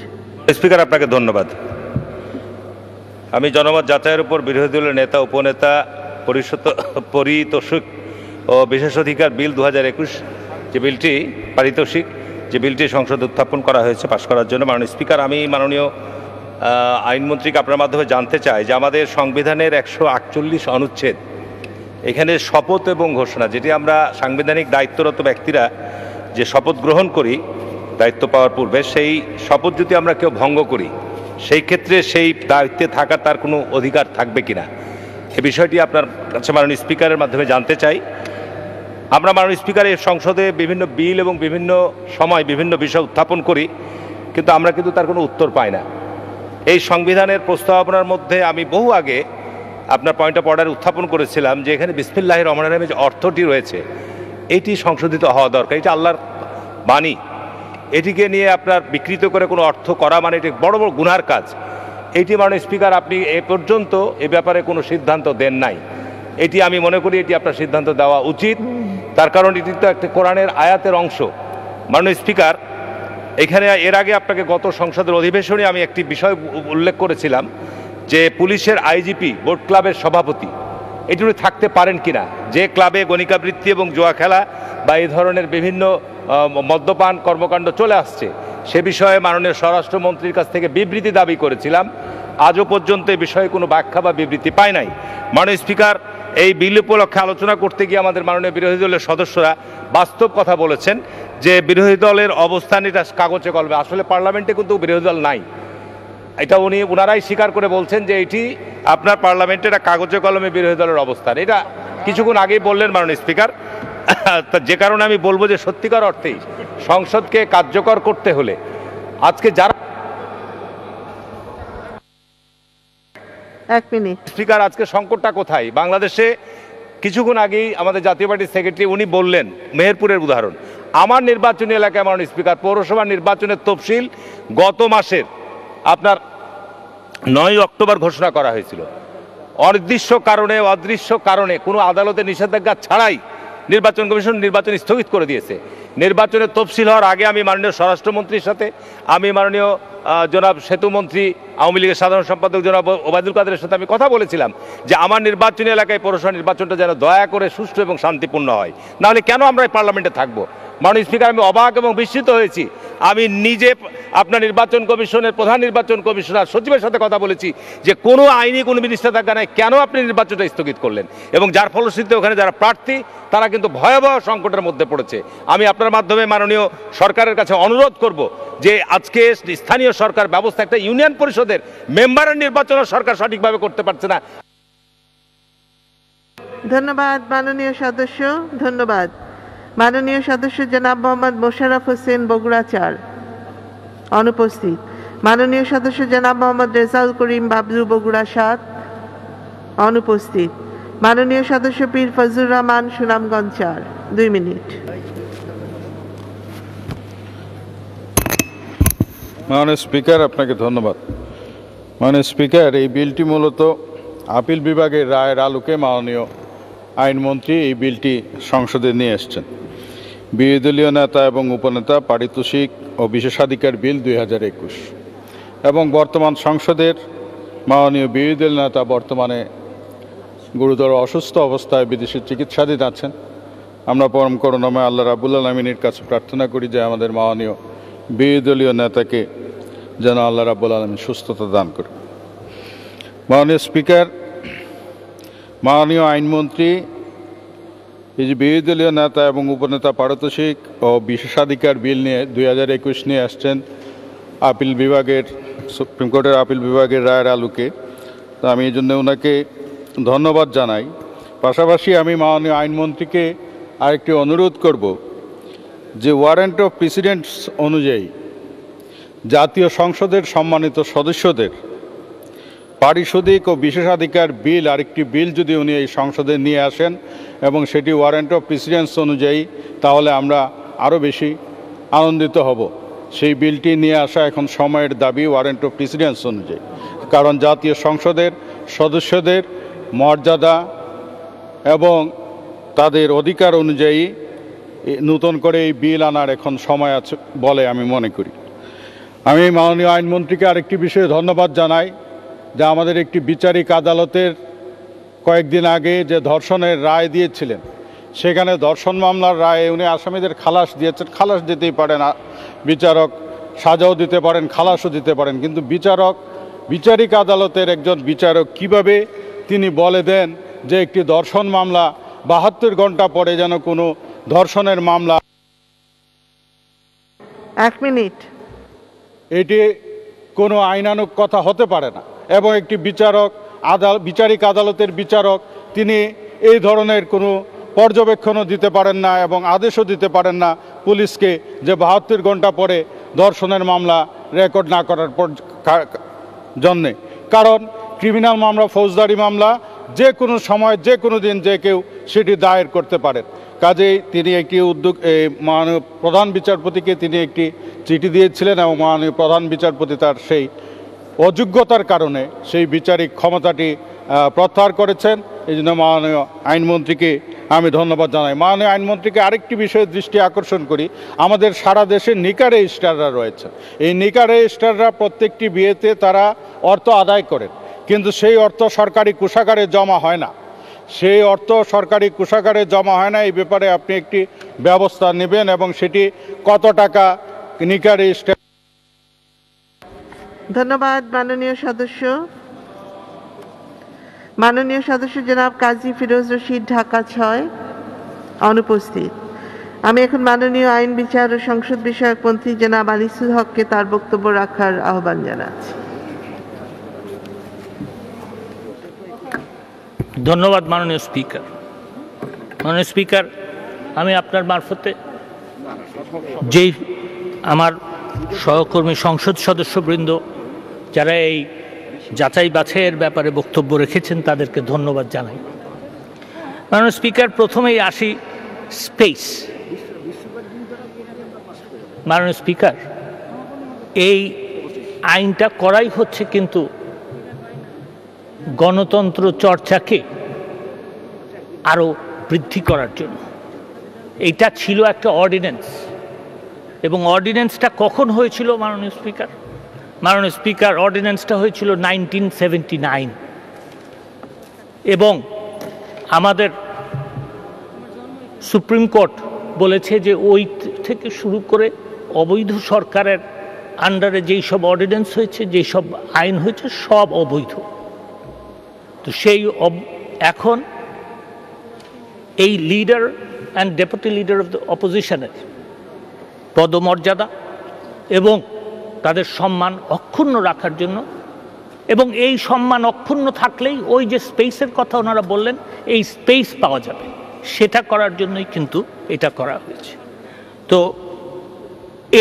স্পিকার, আপনাকে ধন্যবাদ। আমি জনমত যাচাইয়ের উপর বিরোধী দলের নেতা উপনেতা পারিতোষিক ও বিশেষাধিকার বিল 2021 যে বিলটি পারিতোষিক যে বিলটি সংসদে উত্থাপন করা হয়েছে পাশ করার জন্য। মাননীয় স্পিকার, আমি মাননীয় আইনমন্ত্রীকে আপনার মাধ্যমে জানতে চাই যে আমাদের সংবিধানের 148 অনুচ্ছেদ, এখানে শপথ এবং ঘোষণা, যেটি আমরা সাংবিধানিক দায়িত্বরত ব্যক্তিরা যে শপথ গ্রহণ করি দায়িত্ব পাওয়ার পূর্বে, সেই শপথ যদি আমরা কেউ ভঙ্গ করি, সেই ক্ষেত্রে সেই দায়িত্বে থাকার তার কোনো অধিকার থাকবে কিনা, এই বিষয়টি আপনার কাছে মাননীয় স্পিকারের মাধ্যমে জানতে চাই। আমরা মাননীয় স্পিকার এই সংসদে বিভিন্ন বিল এবং বিভিন্ন সময় বিভিন্ন বিষয় উত্থাপন করি, কিন্তু আমরা কিন্তু তার কোনো উত্তর পাই না। এই সংবিধানের প্রস্তাবনার মধ্যে আমি বহু আগে আপনার পয়েন্ট অফ অর্ডার উত্থাপন করেছিলাম যে এখানে বিসমিল্লাহির রহমানির রহিম যে অর্থটি রয়েছে, এটি সংশোধিত হওয়া দরকার। এটা আল্লাহর বাণী, এটিকে নিয়ে আপনার বিকৃত করে কোনো অর্থ করা মানে এটি বড় বড় গুনার কাজ। এইটি মাননীয় স্পিকার আপনি এ পর্যন্ত এ ব্যাপারে কোনো সিদ্ধান্ত দেন নাই। এটি আমি মনে করি এটি আপনার সিদ্ধান্ত দেওয়া উচিত, তার কারণ এটি তো একটা কোরআনের আয়াতের অংশ। মাননীয় স্পিকার, এখানে এর আগে আপনাকে গত সংসদের অধিবেশনে আমি একটি বিষয় উল্লেখ করেছিলাম যে পুলিশের আইজিপি বোট ক্লাবের সভাপতি এটি উনি থাকতে পারেন কিনা, যে ক্লাবে গণিকাবৃত্তি এবং জুয়া খেলা বা এই ধরনের বিভিন্ন মদ্যপান কর্মকাণ্ড চলে আসছে, সে বিষয়ে মাননীয় স্বরাষ্ট্রমন্ত্রীর কাছ থেকে বিবৃতি দাবি করেছিলাম। আজও পর্যন্ত এই বিষয়ে কোনো ব্যাখ্যা বা বিবৃতি পাই নাই। মাননীয় স্পিকার, এই বিল উপলক্ষে আলোচনা করতে গিয়ে আমাদের মাননীয় বিরোধী দলের সদস্যরা বাস্তব কথা বলেছেন যে বিরোধী দলের অবস্থান এটা কাগজে কলমে, আসলে পার্লামেন্টে কিন্তু বিরোধী দল নাই। এটা ওনারাই স্বীকার করে বলছেন যে এটি আপনার পার্লামেন্টে একটা কাগজে কলমে বিরোধী দলের অবস্থান। এটা কিছুক্ষণ আগেই বললেন মাননীয় স্পিকার। যে কারণে আমি বলবো যে সত্যিকার অর্থেই সংসদকে কার্যকর করতে হলে আজকে যারা স্পিকার, আজকে সংকটটা কোথায় বাংলাদেশে? কিছুক্ষণ আগেই আমাদের জাতীয় পার্টির সেক্রেটারি উনি বললেন মেহেরপুরের উদাহরণ। আমার নির্বাচনী এলাকায় মাননীয় স্পিকার পৌরসভা নির্বাচনের তফসিল গত মাসের আপনার 9 অক্টোবর ঘোষণা করা হয়েছিল। অনির্দিষ্ট কারণে অদৃশ্য কারণে কোনো আদালতের নিষেধাজ্ঞা ছাড়াই নির্বাচন কমিশন নির্বাচন স্থগিত করে দিয়েছে। নির্বাচনের তফসিল হওয়ার আগে আমি মাননীয় স্বরাষ্ট্রমন্ত্রীর সাথে, আমি মাননীয় জনাব সেতুমন্ত্রী আওয়ামী লীগের সাধারণ সম্পাদক জনাব ওবায়দুল কাদেরের সাথে আমি কথা বলেছিলাম যে আমার নির্বাচনী এলাকায় পৌরসভা নির্বাচনটা যেন দয়া করে সুষ্ঠু এবং শান্তিপূর্ণ হয়, নাহলে কেন আমরা এই পার্লামেন্টে থাকবো। মাননীয় স্পিকার, আমি অবাক এবং বিস্মিত হয়েছি। আমি নিজে আপনার নির্বাচন কমিশনের প্রধান নির্বাচন কমিশনার সচিবের সাথে কথা বলেছি যে কোনো আইনি কোনো নিষেধাজ্ঞা নাই, কেন আপনি নির্বাচনটা স্থগিত করলেন, এবং যার ফলশ্রুতিতে ওখানে যারা প্রার্থী তারা কিন্তু ভয়াবহ সংকটের মধ্যে পড়েছে। আমি আপনার মাধ্যমে মাননীয় সরকারের কাছে অনুরোধ করব যে আজকে স্থানীয় সরকার ব্যবস্থা, একটা ইউনিয়ন পরিষদের মেম্বারের নির্বাচন সরকার সঠিকভাবে করতে পারছে না। ধন্যবাদ মাননীয় সদস্য, ধন্যবাদ। মাননীয় সদস্য জনাব মোহাম্মদ মোশাররফ হোসেন, বগুড়া 4 অনুপস্থিত। মাননীয় সদস্য জনাব মোহাম্মদ রেজাউল করিম, বাবলু, বগুড়া 7 অনুপস্থিত। মাননীয় সদস্য পীর ফজলুর রহমান, সুনামগঞ্জ 4 2 মিনিট। মাননীয় স্পিকার, আপনাকে ধন্যবাদ। মাননীয় স্পিকার, এই বিলটি মূলত আপিল বিভাগের রায়ের আলোকে মাননীয় আইনমন্ত্রী এই বিলটি সংসদে নিয়ে এসছেন। বিরোধী দলীয় নেতা এবং উপনেতা পারিতোষিক ও বিশেষাধিকার বিল 2021 এবং বর্তমান সংসদের মাননীয় বিরোধী দলীয় নেতা বর্তমানে গুরুতর অসুস্থ অবস্থায় বিদেশে চিকিৎসাধীন আছেন। আমরা পরম করুণাময় আল্লাহ রাব্বুল আলামিনের কাছে প্রার্থনা করি যে আমাদের মাননীয় বিরোধী দলীয় নেতাকে যেন আল্লাহ রাব্বুল আলামিন সুস্থতা দান করে। মাননীয় স্পিকার, মাননীয় আইনমন্ত্রী এই যে বিরোধী দলীয় নেতা এবং উপনেতা পারিতোষিক ও বিশেষাধিকার বিল নিয়ে 2021 নিয়ে আসছেন আপিল বিভাগের, সুপ্রিম কোর্টের আপিল বিভাগের রায়ের আলোকে। তো আমি এই জন্য ওনাকে ধন্যবাদ জানাই। পাশাপাশি আমি মাননীয় আইনমন্ত্রীকে আরেকটি অনুরোধ করব যে ওয়ারেন্ট অফ প্রেসিডেন্টস অনুযায়ী জাতীয় সংসদের সম্মানিত সদস্যদের পারিশোধিক ও বিশেষাধিকার বিল, আরেকটি বিল যদি উনি এই সংসদে নিয়ে আসেন এবং সেটি ওয়ারেন্ট অফ প্রেসিডেন্টস অনুযায়ী, তাহলে আমরা আরও বেশি আনন্দিত হব। সেই বিলটি নিয়ে আসা এখন সময়ের দাবি ওয়ারেন্ট অফ প্রেসিডেন্টস অনুযায়ী, কারণ জাতীয় সংসদের সদস্যদের মর্যাদা এবং তাদের অধিকার অনুযায়ী নতুন করে এই বিল আনার এখন সময় আছে বলে আমি মনে করি। আমি মাননীয় আইনমন্ত্রীকে আরেকটি বিষয়ে ধন্যবাদ জানাই যে আমাদের একটি বিচারিক আদালতের কয়েকদিন আগে যে ধর্ষণের রায় দিয়েছিলেন, সেখানে ধর্ষণ মামলার রায়ে উনি আসামিদের খালাস দিয়েছেন। খালাস দিতেই পারেন, বিচারক সাজাও দিতে পারেন, খালাসও দিতে পারেন, কিন্তু বিচারিক আদালতের একজন বিচারক কিভাবে তিনি বলে দেন যে একটি ধর্ষণ মামলা 72 ঘন্টা পরে যেন কোনো ধর্ষণের মামলা। 1 মিনিট। এটি কোনো আইনানুগ কথা হতে পারে না, এবং একটি বিচারিক আদালতের বিচারক তিনি এই ধরনের কোনো পর্যবেক্ষণও দিতে পারেন না এবং আদেশও দিতে পারেন না পুলিশকে যে 72 ঘন্টা পরে ধর্ষণের মামলা রেকর্ড না করার জন্যে। কারণ ক্রিমিনাল মামলা, ফৌজদারি মামলা যে কোনো সময় যে কোনো দিন যে কেউ সেটি দায়ের করতে পারেন। কাজেই তিনি একটি মাননীয় প্রধান বিচারপতিকে তিনি একটি চিঠি দিয়েছিলেন এবং মাননীয় প্রধান বিচারপতি তার সেই অযোগ্যতার কারণে সেই বিচারিক ক্ষমতাটি প্রত্যাহার করেছেন। এই জন্য মাননীয় আইনমন্ত্রীকে আমি ধন্যবাদ জানাই। মাননীয় আইনমন্ত্রীকে আরেকটি বিষয়ে দৃষ্টি আকর্ষণ করি, আমাদের সারা দেশে নিকা রেজিস্ট্রাররা রয়েছে। এই নিকা রেজিস্ট্রাররা প্রত্যেকটি বিয়েতে তারা অর্থ আদায় করেন, কিন্তু সেই অর্থ সরকারি কোষাগারে জমা হয় না। সেই অর্থ সরকারি কোষাগারে জমা হয় না, এই ব্যাপারে আপনি একটি ব্যবস্থা নেবেন এবং সেটি কত টাকা নিকা রেজিস্ট্রার। ধন্যবাদ মাননীয় সদস্য। মাননীয় সদস্য জনাব কাজী ফিরোজ রশিদ, ঢাকা 6 অনুপস্থিত। আমি এখন মাননীয় আইন বিচার ও সংসদ বিষয়ক মন্ত্রী জনাব আনিসুল হককে তার বক্তব্য রাখার আহ্বান জানাচ্ছি। ধন্যবাদ মাননীয় স্পিকার। মাননীয় স্পিকার, আমি আপনার মারফতে যেই আমার সহকর্মী সংসদ সদস্যবৃন্দ যারা এই যাচাই বাছাইয়ের ব্যাপারে বক্তব্য রেখেছেন তাদেরকে ধন্যবাদ জানাই। মাননীয় স্পিকার, প্রথমেই আসি স্পেস। মাননীয় স্পিকার, এই আইনটা করাই হচ্ছে কিন্তু গণতন্ত্র চর্চাকে আরও বৃদ্ধি করার জন্য। এইটা ছিল একটা অর্ডিন্যান্স, এবং অর্ডিন্যান্সটা কখন হয়েছিল মাননীয় স্পিকার? মাননীয় স্পিকার, অর্ডিন্যান্সটা হয়েছিল 1979, এবং আমাদের সুপ্রিম কোর্ট বলেছে যে ওই থেকে শুরু করে অবৈধ সরকারের আন্ডারে যেই সব অর্ডিন্যান্স হয়েছে, যেই সব আইন হয়েছে, সব অবৈধ। তো সেই এখন এই leader and deputy leader of the অপোজিশনের পদমর্যাদা এবং তাদের সম্মান অক্ষুণ্ণ রাখার জন্য, এবং এই সম্মান অক্ষুণ্ণ থাকলেই ওই যে স্পেসের কথা ওনারা বললেন, এই স্পেস পাওয়া যাবে, সেটা করার জন্যই কিন্তু এটা করা হয়েছে। তো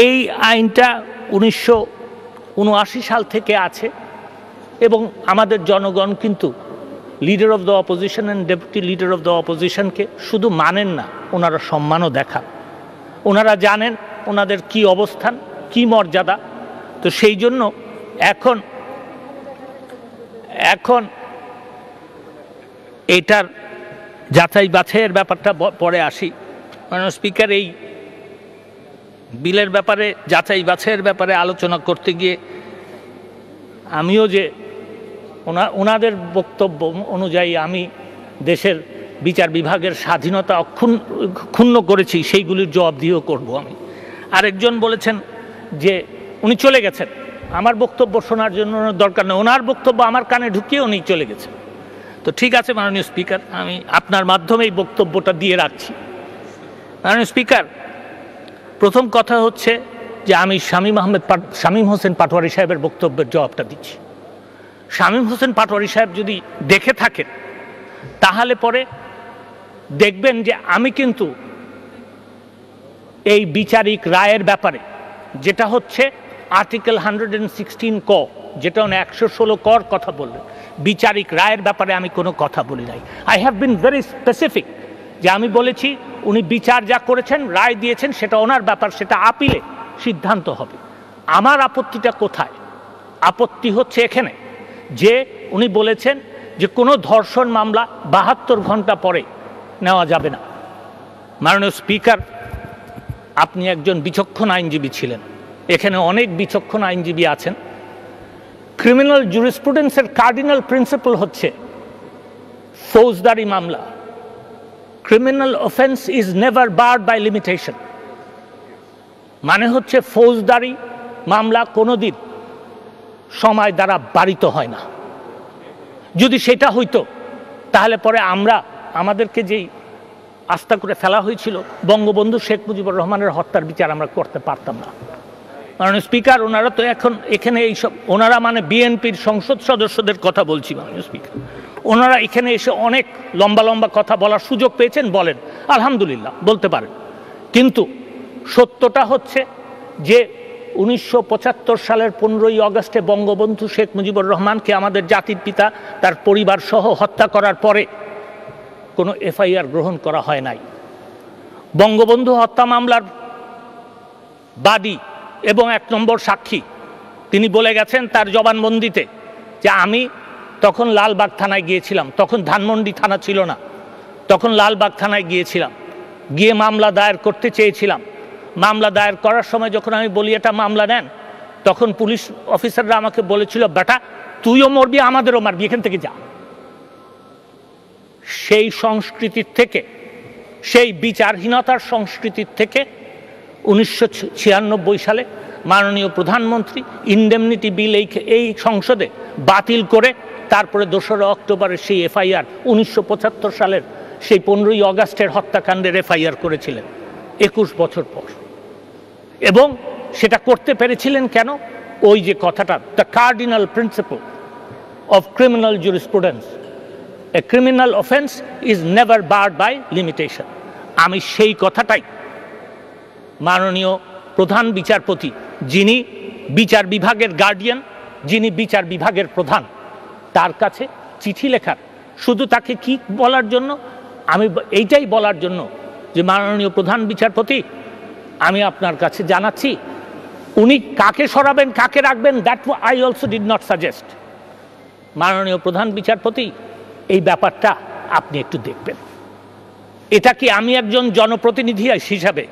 এই আইনটা 1979 সাল থেকে আছে, এবং আমাদের জনগণ কিন্তু leader of the opposition and deputy leader of the অপোজিশনকে শুধু মানেন না, ওনারা সম্মানও দেখান। ওনারা জানেন ওনাদের কি অবস্থান, কি মর্যাদা। তো সেই জন্য এখন এটার যাচাই বাছাইয়ের ব্যাপারটা পরে আসি। মাননীয় স্পিকার, এই বিলের ব্যাপারে যাচাই বাছাইয়ের ব্যাপারে আলোচনা করতে গিয়ে আমিও যে ওনাদের বক্তব্য অনুযায়ী আমি দেশের বিচার বিভাগের স্বাধীনতা ক্ষুণ্ণ করেছি, সেইগুলির জবাবদিহিও করব আমি। আরেকজন বলেছেন যে উনি চলে গেছেন, আমার বক্তব্য শোনার জন্য দরকার নেই, ওনার বক্তব্য আমার কানে ঢুকিয়ে উনি চলে গেছেন। তো ঠিক আছে মাননীয় স্পিকার, আমি আপনার মাধ্যমে এই বক্তব্যটা দিয়ে রাখছি। মাননীয় স্পিকার, প্রথম কথা হচ্ছে যে আমি শামীম হোসেন পাটোয়ারি সাহেবের বক্তব্যের জবাবটা দিচ্ছি। শামীম হোসেন পাটোয়ারি সাহেব যদি দেখে থাকেন তাহলে পরে দেখবেন যে আমি কিন্তু এই বিচারিক রায়ের ব্যাপারে, যেটা হচ্ছে আর্টিকেল 116 ক, যেটা 116 কর কথা বললেন, বিচারিক রায়ের ব্যাপারে আমি কোনো কথা বলি নাই। I have been very specific যে আমি বলেছি উনি বিচার যা করেছেন, রায় দিয়েছেন, সেটা ওনার ব্যাপার, সেটা আপিলে সিদ্ধান্ত হবে। আমার আপত্তিটা কোথায়? আপত্তি হচ্ছে এখানে যে উনি বলেছেন যে কোনো ধর্ষণ মামলা 72 ঘন্টা পরে নেওয়া যাবে না। মাননীয় স্পিকার, আপনি একজন বিচক্ষণ আইনজীবী ছিলেন, এখানে অনেক বিচক্ষণ আইনজীবী আছেন। ক্রিমিনাল জুরিসপ্রুডেন্সের কার্ডিনাল প্রিন্সিপাল হচ্ছে ফৌজদারি মামলা, criminal offence is never barred by limitation. মানে হচ্ছে ফৌজদারি মামলা কোনোদিন সময় দ্বারা বাড়িত হয় না। যদি সেটা হইতো তাহলে পরে আমাদেরকে যেই আস্থা করে ফেলা হয়েছিল বঙ্গবন্ধু শেখ মুজিবুর রহমানের হত্যার বিচার আমরা করতে পারতাম না। মাননীয় স্পিকার, ওনারা তো এখন এখানে এইসব, ওনারা মানে বিএনপির সংসদ সদস্যদের কথা বলছি মাননীয় স্পিকার, ওনারা এখানে এসে অনেক লম্বা লম্বা কথা বলার সুযোগ পেয়েছেন, বলেন, আলহামদুলিল্লাহ বলতে পারেন। কিন্তু সত্যটা হচ্ছে যে 1975 সালের 15ই আগস্টে বঙ্গবন্ধু শেখ মুজিবুর রহমানকে আমাদের জাতির পিতা তার পরিবার সহ হত্যা করার পরে কোনো এফআইআর গ্রহণ করা হয় নাই। বঙ্গবন্ধু হত্যা মামলার বাদী এবং 1 নম্বর সাক্ষী তিনি বলে গেছেন তার জবানবন্দিতে যে আমি তখন লালবাগ থানায় গিয়েছিলাম, তখন ধানমন্ডি থানা ছিল না, তখন লালবাগ থানায় গিয়েছিলাম, গিয়ে মামলা দায়ের করতে চেয়েছিলাম। মামলা দায়ের করার সময় যখন আমি বলি এটা মামলা নেন, তখন পুলিশ অফিসাররা আমাকে বলেছিল, বেটা তুইও মরবি আমাদেরও মারবি, এখান থেকে যা। সেই সংস্কৃতির থেকে, সেই বিচারহীনতার সংস্কৃতির থেকে 1996 সালে মাননীয় প্রধানমন্ত্রী ইনডেমনিটি বিল এই সংসদে বাতিল করে তারপরে 2রা অক্টোবরের সেই এফআইআর 1975 সালের সেই 15ই আগস্টের হত্যাকাণ্ডের এফআইআর করেছিলেন 21 বছর পর। এবং সেটা করতে পেরেছিলেন কেন? ওই যে কথাটা, the cardinal principle of criminal jurisprudence, a criminal offence is never barred by limitation. আমি সেই কথাটাই মাননীয় প্রধান বিচারপতি, যিনি বিচার বিভাগের গার্ডিয়ান, যিনি বিচার বিভাগের প্রধান, তার কাছে চিঠি লেখার, শুধু তাকে কি বলার জন্য, আমি এইটাই বলার জন্য যে মাননীয় প্রধান বিচারপতি, আমি আপনার কাছে জানাচ্ছি উনি কাকে সরাবেন কাকে রাখবেন, that I also did not suggest. মাননীয় প্রধান বিচারপতি, এই ব্যাপারটা আপনি একটু দেখবেন। এটা কি আমি একজন জনপ্রতিনিধি হিসাবে,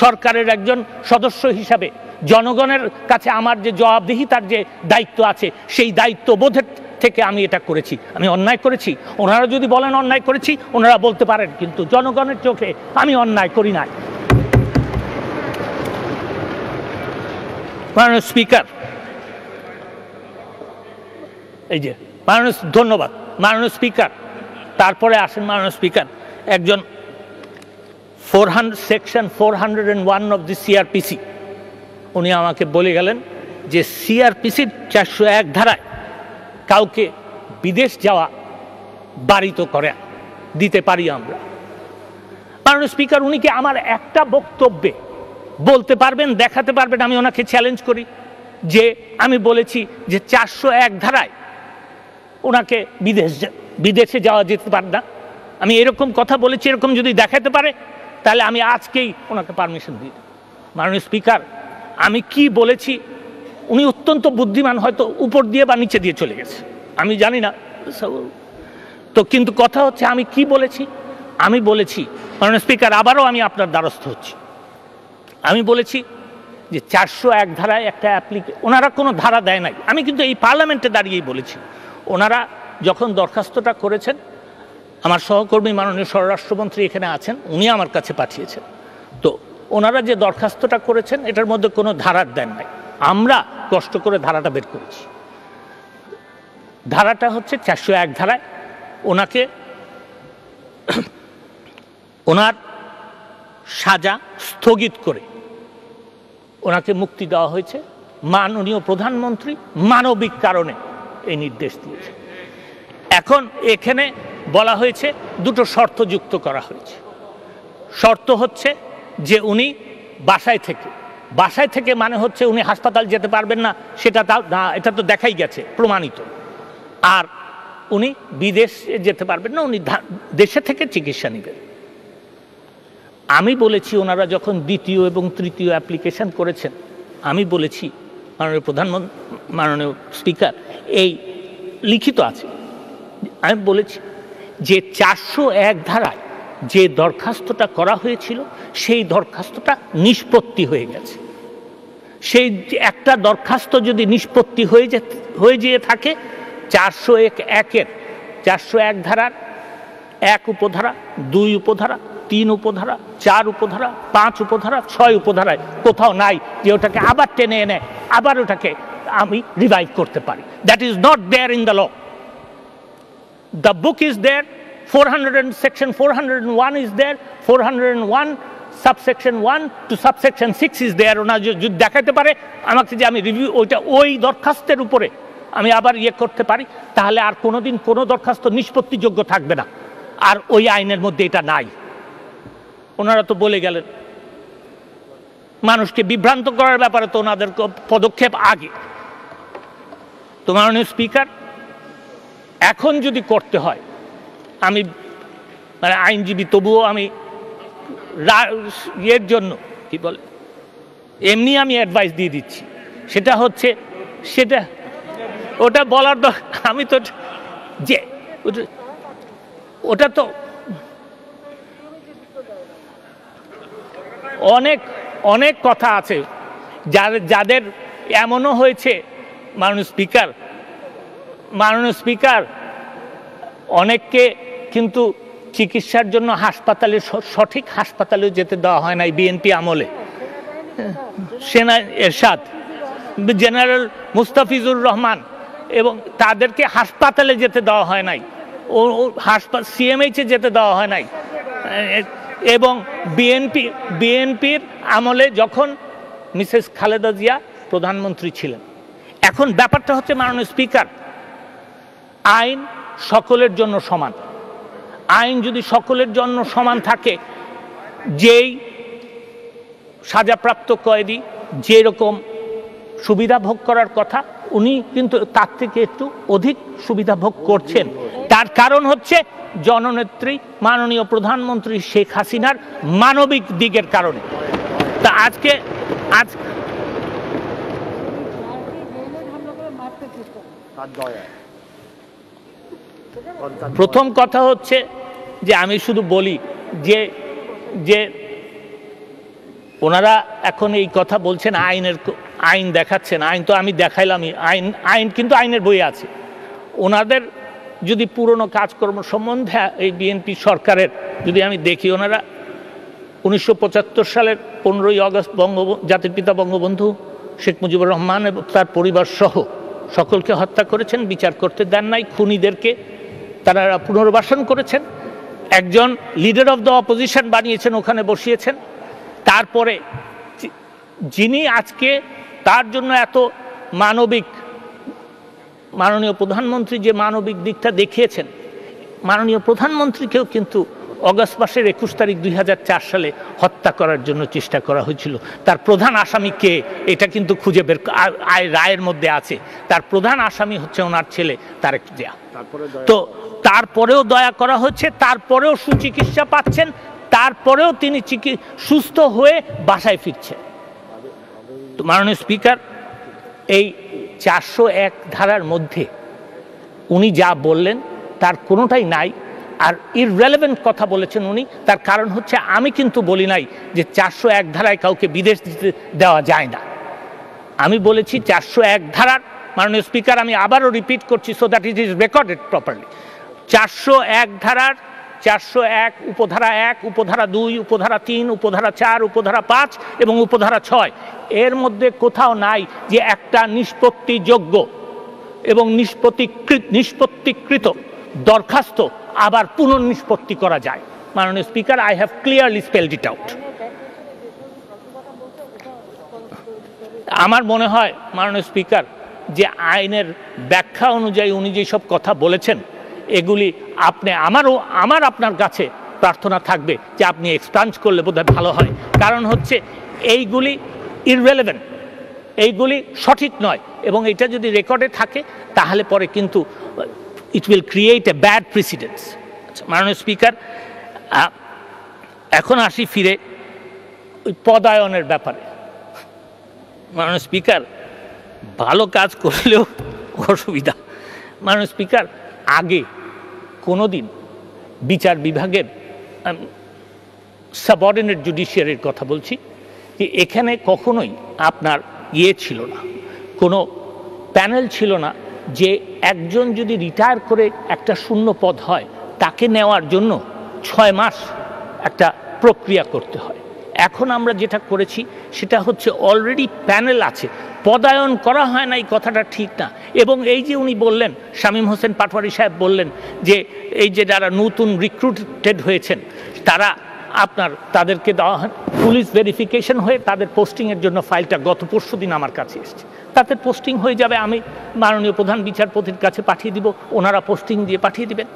সরকারের একজন সদস্য হিসাবে জনগণের কাছে আমার যে জবাবদিহিতার যে দায়িত্ব আছে, সেই দায়িত্ববোধের থেকে আমি এটা করেছি। আমি অন্যায় করেছি, ওনারা যদি বলেন অন্যায় করেছি, ওনারা বলতে পারেন, কিন্তু জনগণের চোখে আমি অন্যায় করি নাই। মাননীয় স্পিকার, এই যে মাননীয়, ধন্যবাদ মাননীয় স্পিকার। তারপরে আসেন মাননীয় স্পিকার, একজন সেকশন 401 অফ দি সিআরপিসি, উনি আমাকে বলে গেলেন যে সিআরপিসির 401 ধারায় কাউকে বিদেশ যাওয়া বারিত করে দিতে পারি আমরা। মাননীয় স্পিকার, উনি কি আমার একটা বক্তব্যে বলতে পারবেন, দেখাতে পারবেন? আমি ওনাকে চ্যালেঞ্জ করি যে আমি বলেছি যে 401 ধারায় ওনাকে বিদেশে যাওয়া যেতে পারে না। আমি এরকম কথা বলেছি, এরকম যদি দেখাতে পারে তাহলে আমি আজকেই ওনাকে পারমিশন দিই। মাননীয় স্পিকার, আমি কি বলেছি উনি অত্যন্ত বুদ্ধিমান, হয়তো উপর দিয়ে বা নিচে দিয়ে চলে গেছে, আমি জানি না তো, কিন্তু কথা হচ্ছে আমি কি বলেছি। আমি বলেছি মাননীয় স্পিকার, আবারও আমি আপনার দ্বারস্থ হচ্ছি, আমি বলেছি যে 401 ধারায় একটা ওনারা কোনো ধারা দেয় নাই, আমি কিন্তু এই পার্লামেন্টে দাঁড়িয়েই বলেছি। ওনারা যখন দরখাস্তটা করেছেন, আমার সহকর্মী মাননীয় স্বরাষ্ট্রমন্ত্রী এখানে আছেন, উনি আমার কাছে পাঠিয়েছেন, তো ওনারা যে দরখাস্তটা করেছেন এটার মধ্যে কোনো ধারার দেন নাই, আমরা কষ্ট করে ধারাটা বের করেছি। ধারাটা হচ্ছে 401 ধারায় ওনাকে ওনার সাজা স্থগিত করে ওনাকে মুক্তি দেওয়া হয়েছে। মাননীয় প্রধানমন্ত্রী মানবিক কারণে এই নির্দেশ দিয়েছে। এখন এখানে বলা হয়েছে দুটো শর্ত যুক্ত করা হয়েছে। শর্ত হচ্ছে যে উনি বাসায় থেকে মানে হচ্ছে উনি হাসপাতাল যেতে পারবেন না, সেটা না, এটা তো দেখাই গেছে, প্রমাণিত। আর উনি বিদেশে যেতে পারবেন না, উনি দেশে থেকে চিকিৎসা নেবেন। আমি বলেছি ওনারা যখন দ্বিতীয় এবং তৃতীয় অ্যাপ্লিকেশন করেছেন, আমি বলেছি মাননীয় স্পিকার, এই লিখিত আছে, আমি বলেছি যে 401 ধারায় যে দরখাস্তটা করা হয়েছিল সেই দরখাস্তটা নিষ্পত্তি হয়ে গেছে। সেই একটা দরখাস্ত যদি নিষ্পত্তি হয়ে যেয়ে থাকে 401 ধারার 1 উপধারা, 2 উপধারা, 3 উপধারা, 4 উপধারা, 5 উপধারা, 6 উপধারায় কোথাও নাই যে ওটাকে আবার টেনে এনে আবার ওটাকে আমি রিভাইভ করতে পারি। That is not there in the law. The book is there, 400 section 401 is there, 401 subsection 1 to subsection 6 is there। ওনারা যদি দেখাতে পারে আমাকে যে আমি রিভিউ ওইটা ওই দরখাস্তের উপরে আমি আবার ইয়ে করতে পারি, তাহলে আর কোনোদিন কোনো দরখাস্ত নিষ্পত্তিযোগ্য থাকবে না। আর ওই আইনের মধ্যে এটা নাই। ওনারা তো বলে গেলেন মানুষকে বিভ্রান্ত করার ব্যাপারে তো ওনাদের পদক্ষেপ আগে। তো মাননীয় স্পিকার, এখন যদি করতে হয়, আমি মানে আইনজীবী, তবুও আমি ইয়ের জন্য কি বলে এমনি আমি অ্যাডভাইস দিয়ে দিচ্ছি, সেটা হচ্ছে সেটা ওটা বলার আমি তো যে ওটা তো অনেক অনেক কথা আছে যাদের এমনও হয়েছে মাননীয় স্পিকার অনেককে কিন্তু চিকিৎসার জন্য হাসপাতালে সঠিক হাসপাতালেও যেতে দেওয়া হয় নাই বিএনপি আমলে। সেনা এরশাদ, জেনারেল মুস্তাফিজুর রহমান, এবং তাদেরকে হাসপাতালে যেতে দেওয়া হয় নাই, ও সিএমএইচে যেতে দেওয়া হয় নাই। এবং বিএনপির আমলে যখন মিসেস খালেদা জিয়া প্রধানমন্ত্রী ছিলেন। এখন ব্যাপারটা হচ্ছে মাননীয় স্পিকার, আইন সকলের জন্য সমান। আইন যদি সকলের জন্য সমান থাকে, যেই সাজাপ্রাপ্ত কয়েদি যেরকম সুবিধা ভোগ করার কথা, উনি কিন্তু তার থেকে একটু অধিক সুবিধা ভোগ করছেন। তার কারণ হচ্ছে জননেত্রী মাননীয় প্রধানমন্ত্রী শেখ হাসিনার মানবিক দিকের কারণে। তা প্রথম কথা হচ্ছে যে আমি শুধু বলি যে ওনারা এখন এই কথা বলছেন, আইন দেখাচ্ছেন। আইন তো আমি দেখাইলামই, আইন কিন্তু আইনের বই আছে। ওনাদের যদি পুরনো কাজকর্ম সম্বন্ধে এই বিএনপি সরকারের যদি আমি দেখি, ওনারা 1975 সালের 15ই আগস্ট জাতির পিতা বঙ্গবন্ধু শেখ মুজিবুর রহমান এবং তার পরিবার সহ সকলকে হত্যা করেছেন, বিচার করতে দেন নাই। খুনিদেরকে তারা পুনর্বাসন করেছেন, একজন লিডার অফ দ্য অপোজিশন বানিয়েছেন, ওখানে বসিয়েছেন। তারপরে যিনি আজকে তার জন্য এত মাননীয় প্রধানমন্ত্রী যে মানবিক দিকটা দেখিয়েছেন, মাননীয় প্রধানমন্ত্রীকেও কিন্তু অগস্ট মাসের 21 তারিখ 2004 সালে হত্যা করার জন্য চেষ্টা করা হয়েছিল। তার প্রধান আসামি কে, এটা কিন্তু খুঁজে বের রায়ের মধ্যে আছে। তার প্রধান আসামি হচ্ছে ওনার ছেলে তারেক জিয়া। তো তারপরেও দয়া করা হচ্ছে, তারপরেও সুচিকিৎসা পাচ্ছেন, তারপরেও তিনি সুস্থ হয়ে বাসায় ফিরছেন। তো মাননীয় স্পিকার, এই 401 ধারার মধ্যে উনি যা বললেন তার কোনোটাই নাই। আর ইররেলেভেন্ট কথা বলেছেন উনি। তার কারণ হচ্ছে আমি কিন্তু বলি নাই যে 401 ধারায় কাউকে বিদেশ দেওয়া যায় না। আমি বলেছি 401 ধারার, মাননীয় স্পিকার আমি আবারও রিপিট করছি so that it is recorded properly, 401 ধারার 401 উপধারা 1, উপধারা 2, উপধারা 3, উপধারা 4, উপধারা 5 এবং উপধারা 6 এর মধ্যে কোথাও নাই যে একটা নিষ্পত্তিযোগ্য এবং নিষ্পত্তিকৃত দরখাস্ত আবার পুনর্নিষ্পত্তি করা যায়। মাননীয় speaker, I have clearly spelled it out. আমার মনে হয় মাননীয় স্পিকার, যে আইনের ব্যাখ্যা অনুযায়ী উনি যেসব কথা বলেছেন, এগুলি আমার আপনার কাছে প্রার্থনা থাকবে যে আপনি এক্সপাঞ্জ করলে বোধহয় ভালো হয়। কারণ হচ্ছে এইগুলি ইররেলেভেন্ট, এইগুলি সঠিক নয়, এবং এটা যদি রেকর্ডে থাকে তাহলে পরে কিন্তু it will create a bad precedence. মাননীয় স্পিকার, এখন আসি ফিরে ওই পদায়নের ব্যাপারে। মাননীয় স্পিকার, ভালো কাজ করলেও অসুবিধা। মাননীয় স্পিকার, আগে কোনোদিন বিচার বিভাগের সাবঅর্ডিনেট জুডিশিয়ারির কথা বলছি, যে এখানে কখনোই আপনার ছিল না, কোনো প্যানেল ছিল না যে একজন যদি রিটায়ার করে একটা শূন্য পদ হয় তাকে নেওয়ার জন্য 6 মাস একটা প্রক্রিয়া করতে হয়। এখন আমরা যেটা করেছি সেটা হচ্ছে অলরেডি প্যানেল আছে, পদায়ন করা হয় না এই কথাটা ঠিক না। এবং এই যে উনি বললেন, শামীম হোসেন পাটোয়ারি সাহেব বললেন যে এই যে যারা নতুন রিক্রুটেড হয়েছেন তারা তাদেরকে দেওয়া হয় পুলিশ ভেরিফিকেশন হয়ে তাদের পোস্টিংয়ের জন্য ফাইলটা গত পরশু দিন আমার কাছে এসেছে। তাদের পোস্টিং হয়ে যাবে, আমি মাননীয় প্রধান বিচারপতির কাছে পাঠিয়ে দিব, ওনারা পোস্টিং দিয়ে পাঠিয়ে দিবেন।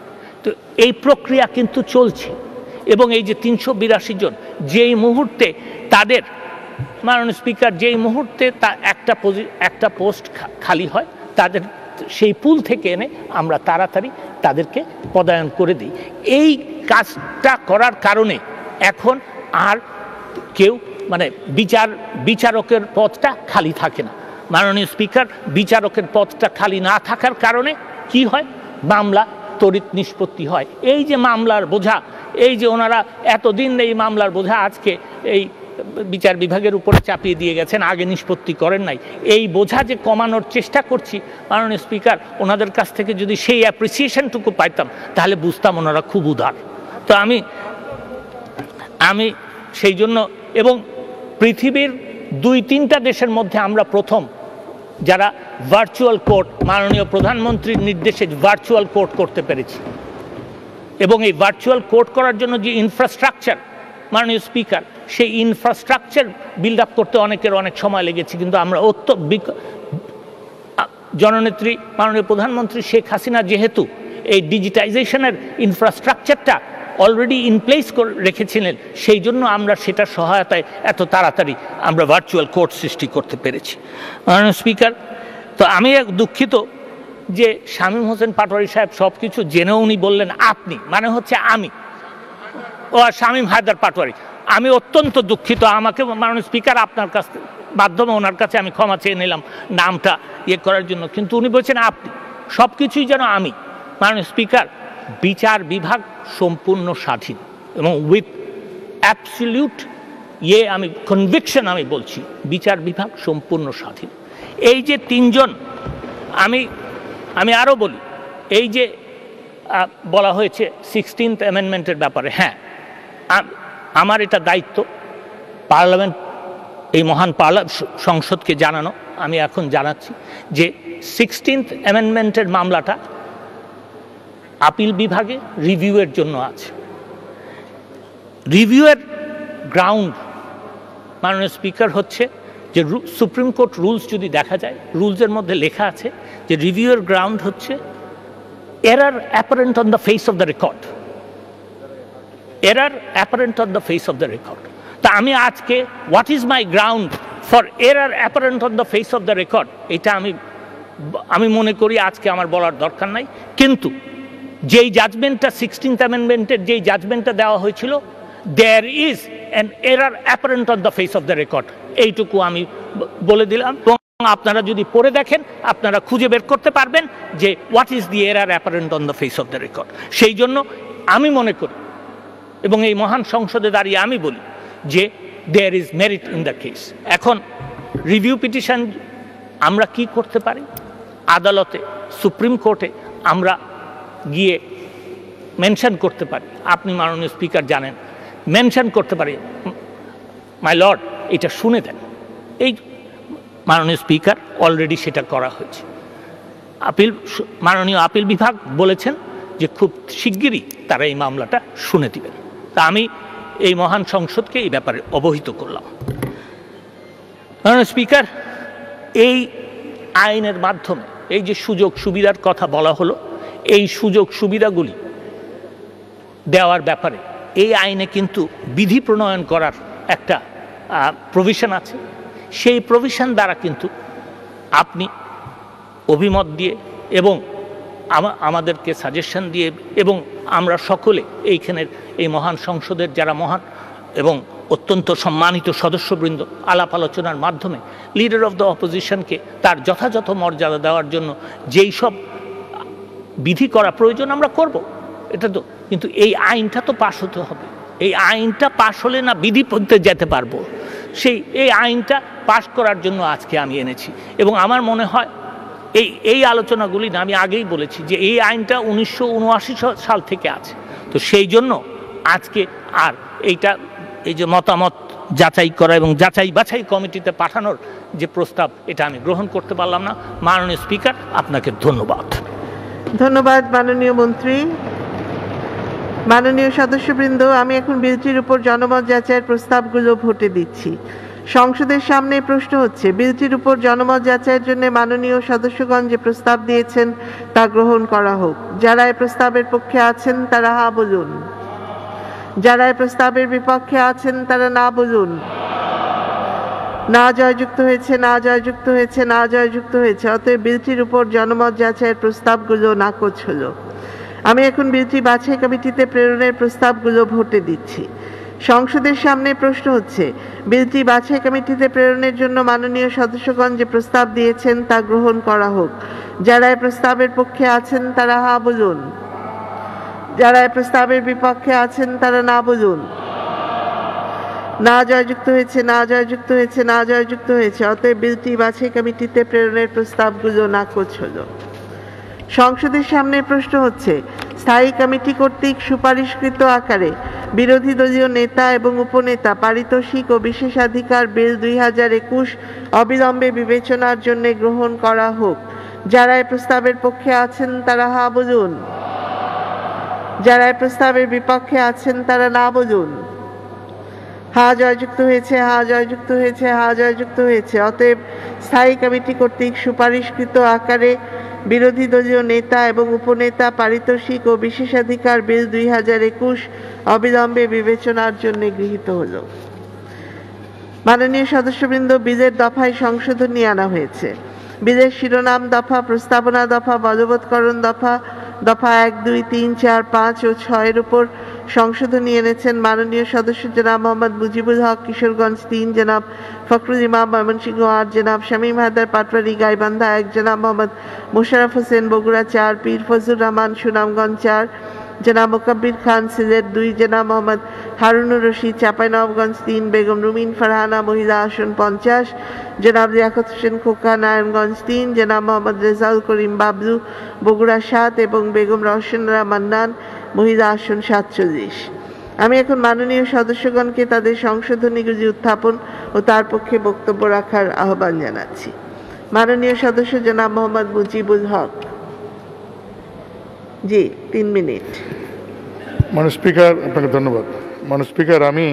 তো এই প্রক্রিয়া কিন্তু চলছে। এবং এই যে 382 জন যেই মুহূর্তে তাদের মাননীয় স্পিকার যেই মুহূর্তে একটা পোস্ট খালি হয় তাদের সেই পুল থেকে এনে আমরা তাড়াতাড়ি তাদেরকে পদায়ন করে দিই। এই কাজটা করার কারণে এখন আর কেউ বিচারকের পদটা খালি থাকে না। মাননীয় স্পিকার বিচারকের পদটা খালি না থাকার কারণে কি হয়, মামলা তড়িৎ নিষ্পত্তি হয়। এই যে মামলার বোঝা, এই যে ওনারা এতদিন এই মামলার বোঝা আজকে এই বিচার বিভাগের উপরে চাপিয়ে দিয়ে গেছেন, আগে নিষ্পত্তি করেন নাই, এই বোঝা যে কমানোর চেষ্টা করছি মাননীয় স্পিকার, ওনাদের কাছ থেকে যদি সেই অ্যাপ্রিসিয়েশনটুকু পাইতাম তাহলে বুঝতাম ওনারা খুব উদার। তো আমি সেই জন্য, এবং পৃথিবীর 2-3টা দেশের মধ্যে আমরা প্রথম যারা ভার্চুয়াল কোর্ট, মাননীয় প্রধানমন্ত্রীর নির্দেশে ভার্চুয়াল কোর্ট করতে পেরেছি। এবং এই ভার্চুয়াল কোর্ট করার জন্য যে ইনফ্রাস্ট্রাকচার মাননীয় স্পিকার, সেই ইনফ্রাস্ট্রাকচার বিল্ড আপ করতে অনেকের অনেক সময় লেগেছে, কিন্তু আমরা জননেত্রী মাননীয় প্রধানমন্ত্রী শেখ হাসিনা যেহেতু এই ডিজিটাইজেশনের ইনফ্রাস্ট্রাকচারটা অলরেডি ইন প্লেস করে রেখেছিলেন, সেই জন্য আমরা সেটার সহায়তায় এত তাড়াতাড়ি আমরা ভার্চুয়াল কোর্ট সৃষ্টি করতে পেরেছি। মাননীয় স্পিকার, তো আমি দুঃখিত যে শামীম হোসেন পাটোয়ারি সাহেব সব কিছু জেনেও উনি বললেন আপনি, মানে হচ্ছে আমি, ও শামীম হায়দার পাটোয়ারি। আমি অত্যন্ত দুঃখিত, আমাকে মাননীয় স্পিকার আপনার কাছ মাধ্যমে ওনার কাছে আমি ক্ষমা চেয়ে নিলাম নামটা করার জন্য, কিন্তু উনি বলছেন আপনি, সব কিছুই যেন আমি। মাননীয় স্পিকার, বিচার বিভাগ সম্পূর্ণ স্বাধীন এবং উইথ অ্যাবসলিউট আমি কনভিকশন আমি বলছি, বিচার বিভাগ সম্পূর্ণ স্বাধীন। এই যে 3 জন, আমি আরও বলি, এই যে বলা হয়েছে 16th অ্যামেন্ডমেন্টের ব্যাপারে, হ্যাঁ আমার এটা দায়িত্ব পার্লামেন্ট, এই মহান সংসদকে জানানো। আমি এখন জানাচ্ছি যে 16th অ্যামেন্ডমেন্টের মামলাটা আপিল বিভাগে রিভিউয়ের জন্য আছে। রিভিউয়ের গ্রাউন্ড মাননীয় স্পিকার হচ্ছে যে সুপ্রিম কোর্ট রুলস যদি দেখা যায়, রুলসের মধ্যে লেখা আছে যে রিভিউয়ের গ্রাউন্ড হচ্ছে error apparent on the face of the record, error apparent on the face of the record. তা আমি আজকে what is my ground for error apparent on the face of the record, এটা আমি মনে করি আজকে আমার বলার দরকার নাই। কিন্তু যেই জাজমেন্টটা 16th অ্যামেন্ডমেন্টের যেই জাজমেন্টটা দেওয়া হয়েছিল, there is an error apparent on the face of the record, এইটুকু আমি বলে দিলাম। এবং আপনারা যদি পড়ে দেখেন আপনারা খুঁজে বের করতে পারবেন যে what is the error apparent on the face of the record. সেই জন্য আমি মনে করি এবং এই মহান সংসদে দাঁড়িয়ে আমি বলি যে there is merit in the case. এখন রিভিউ পিটিশন আমরা কি করতে পারি, আদালতে সুপ্রিম কোর্টে আমরা গিয়ে মেনশন করতে পারি। আপনি মাননীয় স্পিকার জানেন, মেনশন করতে পারি মাই লর্ড এটা শুনে দেন। এই মাননীয় স্পিকার অলরেডি সেটা করা হয়েছে। মাননীয় আপিল বিভাগ বলেছেন যে খুব শিগগিরই তারা এই মামলাটা শুনে দিবেন। তা আমি এই মহান সংসদকে এই ব্যাপারে অবহিত করলাম। মাননীয় স্পিকার, এই আইনের মাধ্যমে এই যে সুযোগ সুবিধার কথা বলা হলো, এই সুযোগ সুবিধাগুলি দেওয়ার ব্যাপারে এই আইনে কিন্তু বিধি প্রণয়ন করার একটা প্রভিশন আছে। সেই প্রভিশন দ্বারা কিন্তু আপনি অভিমত দিয়ে এবং আমাদেরকে সাজেশন দিয়ে এবং আমরা সকলে এইখানের এই মহান সংসদের যারা মহান এবং অত্যন্ত সম্মানিত সদস্যবৃন্দ আলাপ আলোচনার মাধ্যমে লিডার অফ দ্য অপোজিশনকে তার যথাযথ মর্যাদা দেওয়ার জন্য যেই সব বিধি করা প্রয়োজন আমরা করব, এটা তো। কিন্তু এই আইনটা তো পাশ হতে হবে। এই আইনটা পাশ হলে না বিধি পড়তে যেতে পারবো। এই আইনটা পাশ করার জন্য আজকে আমি এনেছি। এবং আমার মনে হয় এই আলোচনাগুলি না, আমি আগেই বলেছি যে এই আইনটা 1979 সাল থেকে আছে। তো সেই জন্য আজকে আর এই যে মতামত যাচাই করা এবং যাচাই বাছাই কমিটিতে পাঠানোর যে প্রস্তাব, এটা আমি গ্রহণ করতে পারলাম না। মাননীয় স্পিকার, আপনাকে ধন্যবাদ। ধন্যবাদ মাননীয় মন্ত্রী। মাননীয় সদস্যবৃন্দ, আমি এখন বিলটির উপর জনমত যাচাইয়ের প্রস্তাবগুলো ভোটে দিচ্ছি। সংসদের সামনে প্রশ্ন হচ্ছে, বিলটির উপর জনমত যাচাইয়ের জন্য মাননীয় সদস্যগণ যে প্রস্তাব দিয়েছেন তা গ্রহণ করা হোক। যারা এই প্রস্তাবের পক্ষে আছেন তারা হা বলুন। যারা এই প্রস্তাবের বিপক্ষে আছেন তারা না বলুন। না জয়যুক্ত হয়েছে, না জয়যুক্ত হয়েছে, না জয়যুক্ত হয়েছে। অতএব বিলটির উপর জনমত যাচাইয়ের প্রস্তাবগুলো নাকচ হলো। আমি এখন বিলটি বাছাই কমিটিতে প্রেরণের প্রস্তাবগুলো ভোটে দিচ্ছি। সংসদের সামনে প্রশ্ন হচ্ছে, বিলটি বাছাই কমিটিতে প্রেরণের জন্য মাননীয় সদস্যগণ যে প্রস্তাব দিয়েছেন তা গ্রহণ করা হোক। যারা এই প্রস্তাবের পক্ষে আছেন তারা হা বলুন। যারা এই প্রস্তাবের বিপক্ষে আছেন তারা না বলুন। না জয়যুক্ত হয়েছে, না জয়যুক্ত হয়েছে, না জয়যুক্ত হয়েছে। অতএব বিলটি বাছাই কমিটিতে প্রেরণের প্রস্তাবগুলো নাকচ হলো। সংসদের সামনে প্রশ্ন হচ্ছে, স্থায়ী কমিটি কর্তৃক সুপারিশকৃত আকারে বিরোধী দলীয় নেতা এবং উপনেতা পারিতোষিক ও বিশেষাধিকার বিল 2021 অবিলম্বে বিবেচনার জন্য গ্রহণ করা হোক। যারা এই প্রস্তাবের পক্ষে আছেন তারা হা বলুন। যারা এই প্রস্তাবের বিপক্ষে আছেন তারা না বলুন। হা জয়যুক্ত হয়েছে, হা জয়যুক্ত হয়েছে, হা জয়যুক্ত হয়েছে। অতএব স্থায়ী কমিটি কর্তৃক সুপারিশকৃত আকারে বিরোধী দলীয় নেতা এবং উপনেতা পারিতোষিক ও বিশেষাধিকার বিল 2021 অবিলম্বে বিবেচনার জন্য গৃহীত হলো। মাননীয় সদস্যবৃন্দ, বিলের দফায় সংশোধনী আনা হয়েছে। বিলের শিরোনাম দফা, প্রস্তাবনা দফা, বলবৎকরণ দফা, দফা 1, 2, 3, 4, 5 ও 6 এর উপর সংশোধনী এনেছেন মাননীয় সদস্য জনাব মোহাম্মদ মুজিবুল হক, কিশোরগঞ্জ 3, জনাব ফখরুল ইমাম, ময়মনসিংহ 8, জনাব শামীম হায়দার, পাটওয়ারি, গাইবান্ধা 1, জনাব মোহাম্মদ মোশাররফ হোসেন, বগুড়া 4, পীর ফজলুর রহমান, সুনামগঞ্জ 4, জনাব মোকাব্বির খান, সিলেট 2, জনাব মোহাম্মদ হারুনুর রশিদ, চাঁপাইনবাবগঞ্জ 3, বেগম রুমিন ফারহানা, মহিলা আসন 50, জনাব লিয়াকত হোসেন খোকা, নারায়ণগঞ্জ 3, জনাব মোহাম্মদ রেজাউল করিম বাবলু, বগুড়া 7 এবং বেগম রওশনরা মান্নান, মহিলা আসন 47। আমি এখন মাননীয় সদস্যগণকে তাদের সংশোধনীগুলি উত্থাপন ও তার পক্ষে বক্তব্য রাখার আহ্বান জানাচ্ছি। মাননীয় সদস্য জনাব মোহাম্মদ মুজিবুল হক। জি, 3 মিনিট। মাননীয় স্পিকার, আপনাকে ধন্যবাদ। মাননীয় স্পিকার, আমি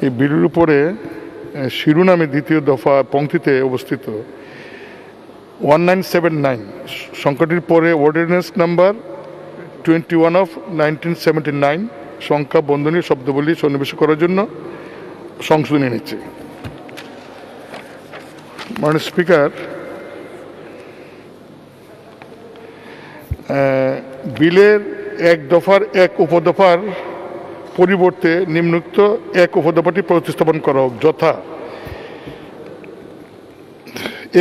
এই বিলের উপরে শিরোনামে দ্বিতীয় দফা পংক্তিতে অবস্থিত 1979 সংখ্যাটির পরে অর্ডিন্যান্স নাম্বার 21 of 1979 সংখ্যা বন্ধনীয় শব্দবলী সন্নিবেশ করার জন্য সংশোধনী নিচ্ছে। মাননীয় স্পিকার, বিলের 1 দফার 1 উপদফার পরিবর্তে নিম্নোক্ত 1 উপদফাটি প্রতিস্থাপন করা হোক, যথা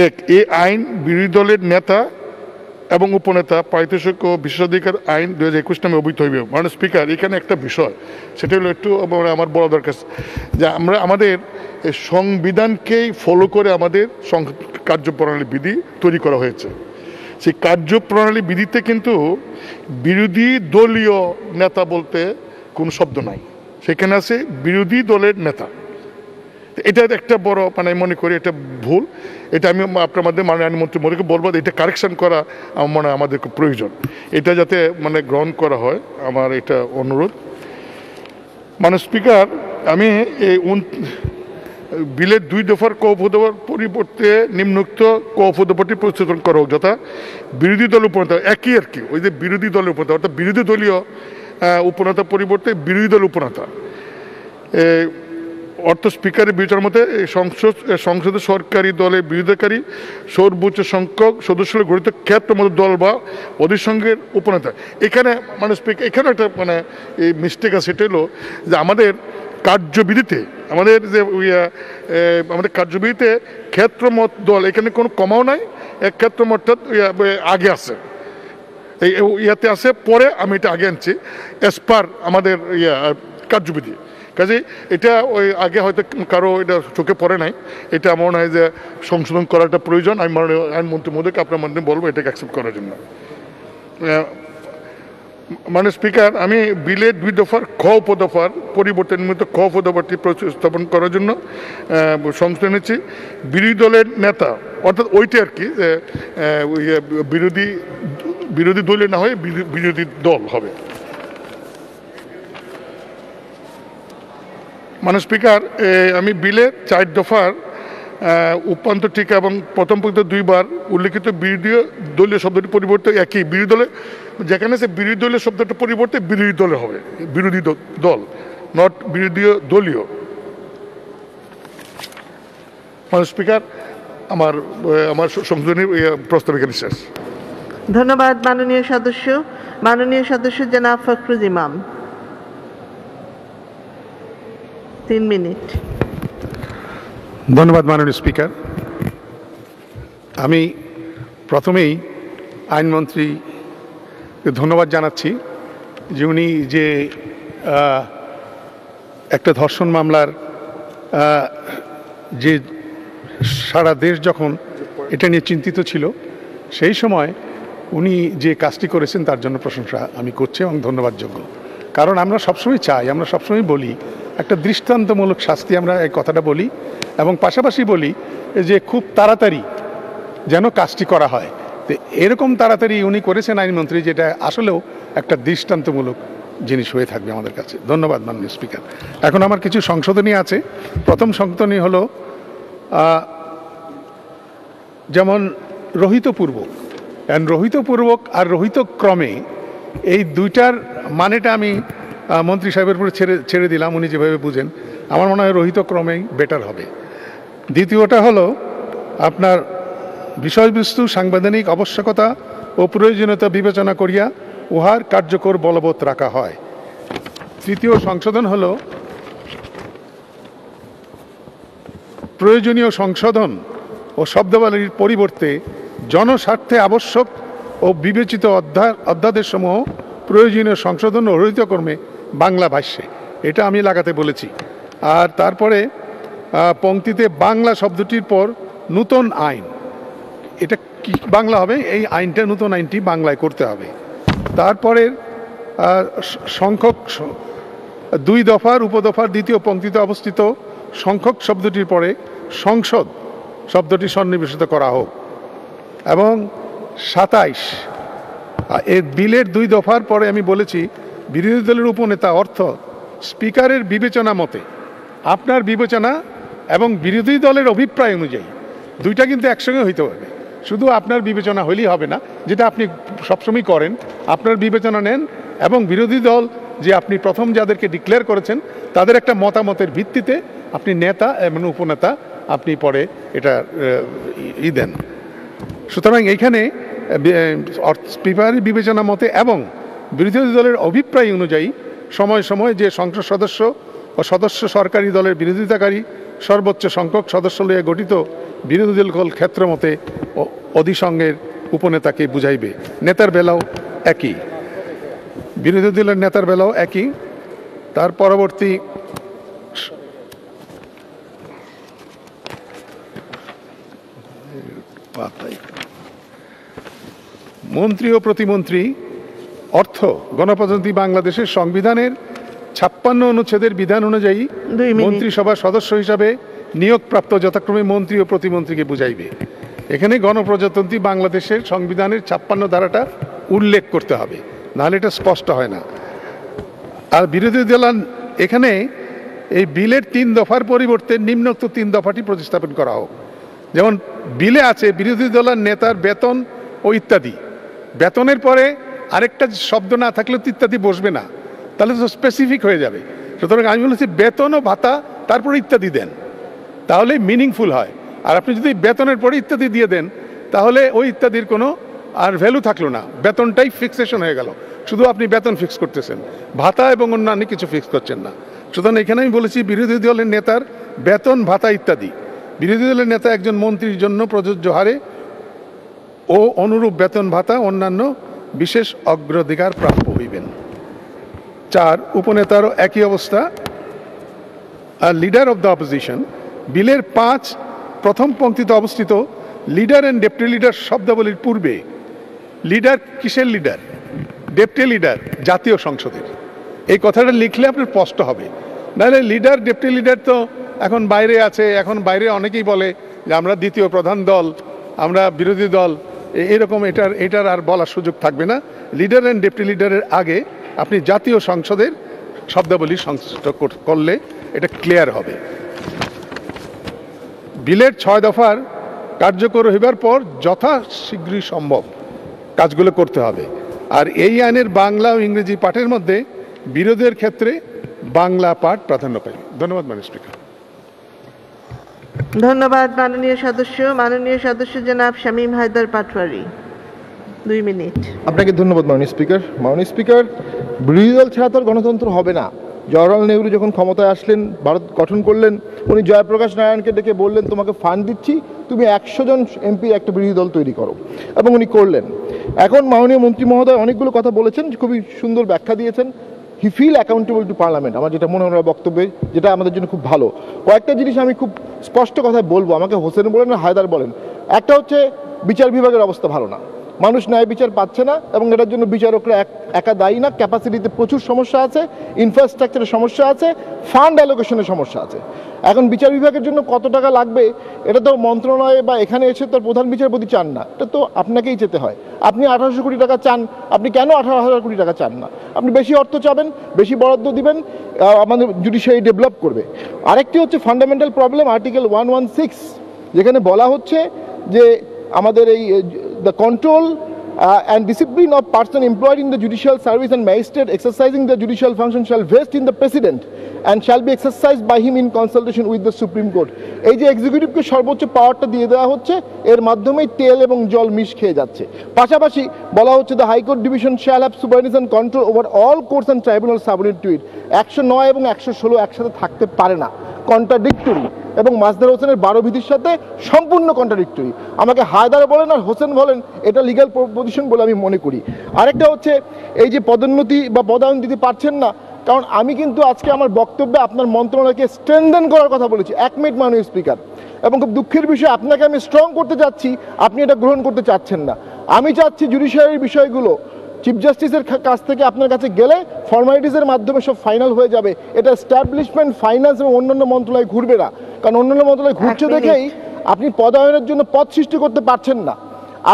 1 এই আইন বিরোধী দলের নেতা এবং উপনেতা পারিতোষিক ও বিশেষাধিকার আইন 2021 নামে অভিহিত হইবে। মাননীয় স্পিকার, এখানে একটা বিষয়, সেটা হলো একটু আমার বলা দরকার যে আমরা আমাদের সংবিধানকেই ফলো করে আমাদের কার্যপ্রণালী বিধি তৈরি করা হয়েছে। সেই কার্যপ্রণালী বিধিতে কিন্তু বিরোধী দলীয় নেতা বলতে কোনো শব্দ নাই, সেখানে আছে বিরোধী দলের নেতা। এটা একটা বড় মনে করি এটা ভুল। এটা আমি আপনার মাধ্যমে মাননীয় আইনমন্ত্রী মোদীকে বলবো, এটা কারেকশন করা আমার মনে হয় আমাদের খুব প্রয়োজন। এটা যাতে গ্রহণ করা হয়, আমার এটা অনুরোধ। মাননীয় স্পিকার, আমি এই বিলের 2 দফার ক উপদফার পরিবর্তে নিম্নোক্ত ক উপদফাটি প্রস্তুত করা হোক, যথা বিরোধী দল উপনেতা, একই আর কি, ওই যে বিরোধী দলের উপনেতা, অর্থাৎ বিরোধী দলীয় উপনেতার পরিবর্তে বিরোধী দল উপনেতা। অর্থ স্পিকারের বিবেচনার মতে সংসদে সরকারি দলের বিরোধিতাকারী সর্বোচ্চ সংখ্যক সদস্যের গঠিত ক্ষেত্র মতো দল বা অধিসংঘের উপনেতা। এখানে স্পিকার, এখানে একটা এই মিস্টেক আছে, সেটা হলো যে আমাদের কার্যবিধিতে আমাদের কার্যবিধিতে ক্ষেত্রমত দল এখানে কোনো কমাও নাই, এক ক্ষেত্রমত আগে আছে, এই ইয়াতে আছে, পরে আমি এটা আগে আনছি অ্যাজ পার আমাদের কার্যবিধি। কাজে এটা ওই আগে হয়তো কারো এটা চোখে পড়ে নাই, এটা মনে হয় যে সংশোধন করাটা প্রয়োজন। আমি মাননীয় আইনমন্ত্রী মোদীকে আপনার মাধ্যমে বলবো এটাকে অ্যাকসেপ্ট করার জন্য। মাননীয় স্পিকার, আমি বিলের 2 দফার খ উপদফার পরিবর্তে নিমিত্ত খ উপদফাটি প্রস্তাবন করার জন্য সংস্থা নিচ্ছি। বিরোধী দলের নেতা, অর্থাৎ ওইটা আর কি, বিরোধী দলে না হয়ে বিরোধী দল হবে। মাননীয় স্পিকার, আমি বিলের 4 দফার উপান্ত টিকা এবং প্রথম পক্ষ 2 বার উল্লেখিত বিরোধী দলীয় শব্দটির পরিবর্তে একই বিরোধী দলে, যেখানে সে বিরোধী দলীয় শব্দটার পরিবর্তে বিরোধী দলে হবে, বিরোধী দল, নট বিরোধী দলীয়। মাননীয় স্পিকার, আমার সংশোধনী প্রস্তাব এখানে শেষ। ধন্যবাদ মাননীয় সদস্য। মাননীয় সদস্য জনাব ফখরুল ইমাম, 3 মিনিট। ধন্যবাদ মাননীয় স্পিকার। আমি প্রথমেই আইনমন্ত্রীকে ধন্যবাদ জানাচ্ছি যে উনি যে একটা ধর্ষণ মামলার যে সারা দেশ যখন এটা নিয়ে চিন্তিত ছিল, সেই সময় উনি যে কাজটি করেছেন তার জন্য প্রশংসা আমি করছি এবং ধন্যবাদযোগ্য। কারণ আমরা সবসময় চাই, আমরা সবসময় বলি একটা দৃষ্টান্তমূলক শাস্তি, আমরা এই কথাটা বলি এবং পাশাপাশি বলি যে খুব তাড়াতাড়ি যেন কাজটি করা হয়। তো এরকম তাড়াতাড়ি উনি করেছেন আইনমন্ত্রী, যেটা আসলেও একটা দৃষ্টান্তমূলক জিনিস হয়ে থাকবে আমাদের কাছে। ধন্যবাদ মাননীয় স্পিকার। এখন আমার কিছু সংশোধনী আছে। প্রথম সংশোধনী হলো যেমন রহিতপূর্বক, রহিতপূর্বক আর রহিতক্রমে, এই দুইটার মানেটা আমি মন্ত্রী সাহেবের উপরে ছেড়ে দিলাম, উনি যেভাবে বুঝেন। আমার মনে হয় রহিতক্রমেই বেটার হবে। দ্বিতীয়টা হলো আপনার বিষয়বস্তু সাংবিধানিক আবশ্যকতা ও প্রয়োজনীয়তা বিবেচনা করিয়া উহার কার্যকর বলবৎ রাখা হয়। তৃতীয় সংশোধন হলো প্রয়োজনীয় সংশোধন ও শব্দাবলীর পরিবর্তে জনস্বার্থে আবশ্যক ও বিবেচিত অধ্যাদেশসমূহ প্রয়োজনীয় সংশোধন ও রহিতকর্মে বাংলা ভাষ্যে, এটা আমি লাগাতে বলেছি। আর তারপরে পংক্তিতে বাংলা শব্দটির পর নূতন আইন, এটা কি বাংলা হবে, এই আইনটা নূতন আইনটি বাংলায় করতে হবে। তারপরে সংখ্যক 2 দফার উপদফার দ্বিতীয় পংক্তিতে অবস্থিত সংখ্যক শব্দটির পরে সংসদ শব্দটি সন্নিবেশিত করা হোক। এবং 27 এর বিলের 2 দফার পরে আমি বলেছি বিরোধী দলের উপনেতা অর্থ স্পিকারের বিবেচনা মতে, আপনার বিবেচনা এবং বিরোধী দলের অভিপ্রায় অনুযায়ী, দুইটা কিন্তু একসঙ্গে হইতে হবে। শুধু আপনার বিবেচনা হলেই হবে না, যেটা আপনি সবসময় করেন, আপনার বিবেচনা নেন এবং বিরোধী দল যে আপনি প্রথম যাদেরকে ডিক্লেয়ার করেছেন তাদের একটা মতামতের ভিত্তিতে আপনি নেতা এবং উপনেতা আপনি পরে এটা দেন। সুতরাং এইখানে স্পিকারের বিবেচনা মতে এবং বিরোধী দলের অভিপ্রায় অনুযায়ী সময় সময় যে সংসদ সদস্য ও সদস্য সরকারি দলের বিরোধিতাকারী সর্বোচ্চ সংখ্যক সদস্য লইয়া গঠিত বিরোধী দল ক্ষেত্র মতে অধিসংঘের উপনেতাকে বুঝাইবে। নেতার বেলাও একই, বিরোধী দলের নেতার বেলাও একই। তার পরবর্তী মন্ত্রী ও প্রতিমন্ত্রী অর্থ গণপ্রজাতন্ত্রী বাংলাদেশের সংবিধানের 56 অনুচ্ছেদের বিধান অনুযায়ী মন্ত্রিসভার সদস্য হিসাবে নিয়োগপ্রাপ্ত যথাক্রমে মন্ত্রী ও প্রতিমন্ত্রীকে বুঝাইবে। এখানে গণপ্রজাতন্ত্রী বাংলাদেশের সংবিধানের 56 ধারাটা উল্লেখ করতে হবে, নাহলে এটা স্পষ্ট হয় না। আর বিরোধী দল এখানে এই বিলের 3 দফার পরিবর্তে নিম্নোক্ত 3 দফাটি প্রতিস্থাপন করা হোক। যেমন বিলে আছে বিরোধী দলের নেতার বেতন ও ইত্যাদি, বেতনের পরে আরেকটা শব্দ না থাকলে তো ইত্যাদি বসবে না, তাহলে তো স্পেসিফিক হয়ে যাবে। সুতরাং আমি বলেছি বেতন ও ভাতা তারপরে ইত্যাদি দেন, তাহলে মিনিংফুল হয়। আর আপনি যদি বেতনের পরে ইত্যাদি দিয়ে দেন তাহলে ওই ইত্যাদির কোনো আর ভ্যালু থাকলো না, বেতনটাই ফিক্সেশন হয়ে গেল। শুধু আপনি বেতন ফিক্স করতেছেন, ভাতা এবং অন্যান্য কিছু ফিক্স করছেন না। সুতরাং এখানে আমি বলেছি বিরোধী দলের নেতার বেতন ভাতা ইত্যাদি, বিরোধী দলের নেতা একজন মন্ত্রীর জন্য প্রযোজ্য হারে ও অনুরূপ বেতন ভাতা অন্যান্য বিশেষ অগ্রাধিকার প্রাপ্য হইবেন। 4 উপনেতারও একই অবস্থা। আর লিডার অব দ্য অপোজিশন বিলের 5 প্রথম পংক্তিতে অবস্থিত লিডার অ্যান্ড ডেপুটি লিডার শব্দাবলীর পূর্বে লিডার কিসের লিডার, ডেপুটি লিডার জাতীয় সংসদের, এই কথাটা লিখলে আপনার স্পষ্ট হবে। নাহলে লিডার ডেপুটি লিডার তো এখন বাইরে আছে, এখন বাইরে অনেকেই বলে যে আমরা দ্বিতীয় প্রধান দল, আমরা বিরোধী দল, এরকম এটার আর বলার সুযোগ থাকবে না। লিডার অ্যান্ড ডেপুটি লিডারের আগে আপনি জাতীয় সংসদের শব্দাবলী সংশ্লিষ্ট করলে এটা ক্লিয়ার হবে। বিলের 6 দফার কার্যকর হইবার পর যথাশীঘ্রই সম্ভব কাজগুলো করতে হবে। আর এই আইনের বাংলা ও ইংরেজি পাঠের মধ্যে বিরোধের ক্ষেত্রে বাংলা পাঠ প্রাধান্য পায়। ধন্যবাদ মাননীয় স্পিকার। ধন্যবাদ মাননীয় সদস্য জনাব শামীম হায়দার পাটোয়ারি, 2 মিনিট। আপনাকে ধন্যবাদ মাননীয় স্পিকার। মাননীয় স্পিকার, বিরোধী দল ছাড়া তো আর গণতন্ত্র হবে না। জওহরলাল নেহরু যখন ক্ষমতায় আসলেন, ভারত গঠন করলেন, উনি জয়প্রকাশ নারায়ণকে ডেকে বললেন তোমাকে ফান্ড দিচ্ছি, তুমি 100 জন এমপি একটা বিরোধী দল তৈরি করো, এবং উনি করলেন। এখন মাননীয় মন্ত্রী মহোদয় অনেকগুলো কথা বলেছেন, খুবই সুন্দর ব্যাখ্যা দিয়েছেন। হি ফিল অ্যাকাউন্টেবল টু পার্লামেন্ট, আমার যেটা মনে হয় বক্তব্যে, যেটা আমাদের জন্য খুব ভালো। কয়েকটা জিনিস আমি খুব স্পষ্ট কথায় বলবো, আমাকে হোসেন বলেন না হায়দার বলেন। একটা হচ্ছে বিচার বিভাগের অবস্থা ভালো না, মানুষ ন্যায় বিচার পাচ্ছে না, এবং এটার জন্য বিচারকরা একা দায়ী না। ক্যাপাসিটিতে প্রচুর সমস্যা আছে, ইনফ্রাস্ট্রাকচারের সমস্যা আছে, ফান্ড অ্যালোকেশনের সমস্যা আছে। এখন বিচার বিভাগের জন্য কত টাকা লাগবে এটা তো মন্ত্রণালয়ে বা এখানে এসে তো প্রধান বিচারপতি চান না, এটা তো আপনাকেই যেতে হয়। আপনি 1800 কোটি টাকা চান, আপনি কেন 18,000 কোটি টাকা চান না? আপনি বেশি অর্থ চাবেন, বেশি বরাদ্দ দিবেন, আমাদের জুডিশিয়ারি ডেভেলপ করবে। আরেকটি হচ্ছে ফান্ডামেন্টাল প্রবলেম, আর্টিকেল 116, যেখানে বলা হচ্ছে যে আমাদের এই the control and discipline of person employed in the judicial service and magistrate exercising the judicial function shall vest in the president and shall be exercised by him in consultation with the Supreme Court. এই যে এক্সিকিউটিভকে সর্বোচ্চ পাওয়ারটা দিয়ে দেওয়া হচ্ছে, এর মাধ্যমেই তেল এবং জল মিশ খেয়ে যাচ্ছে। পাশাপাশি বলা হচ্ছে the High Court Division shall have supervision control over all courts and tribunals subordinate to it. 109 এবং 116 একসাথে থাকতে পারে না, কন্ট্রাডিক্টরি, এবং মাজদার হোসেনের 12 বিধির সাথে সম্পূর্ণ কন্ট্রাডিক্টরি। আমাকে হায়দার বলেন আর হোসেন বলেন, এটা লিগ্যাল পজিশন বলে আমি মনে করি। আরেকটা হচ্ছে এই যে পদোন্নতি বা পদায়ন দিতে পারছেন না, কারণ আমি কিন্তু আজকে আমার বক্তব্যে আপনার মন্ত্রণালয়কে স্ট্রেনদেন করার কথা বলেছি। 1 মিনিট মাননীয় স্পিকার, এবং খুব দুঃখের বিষয় আপনাকে আমি স্ট্রং করতে চাচ্ছি, আপনি এটা গ্রহণ করতে চাচ্ছেন না। আমি চাচ্ছি জুডিশিয়ারির বিষয়গুলো চিফ জাস্টিসের কাছ থেকে আপনার কাছে গেলে ফর্মালিটিসের মাধ্যমে সব ফাইনাল হয়ে যাবে। এটা এস্টাবলিশমেন্ট, ফাইন্যান্স এবং অন্যান্য মন্ত্রণালয় ঘুরবে না, কারণ অন্যান্য মন্ত্রণালয় ঘুরছে দেখেই আপনি পদায়নের জন্য পদ সৃষ্টি করতে পারছেন না।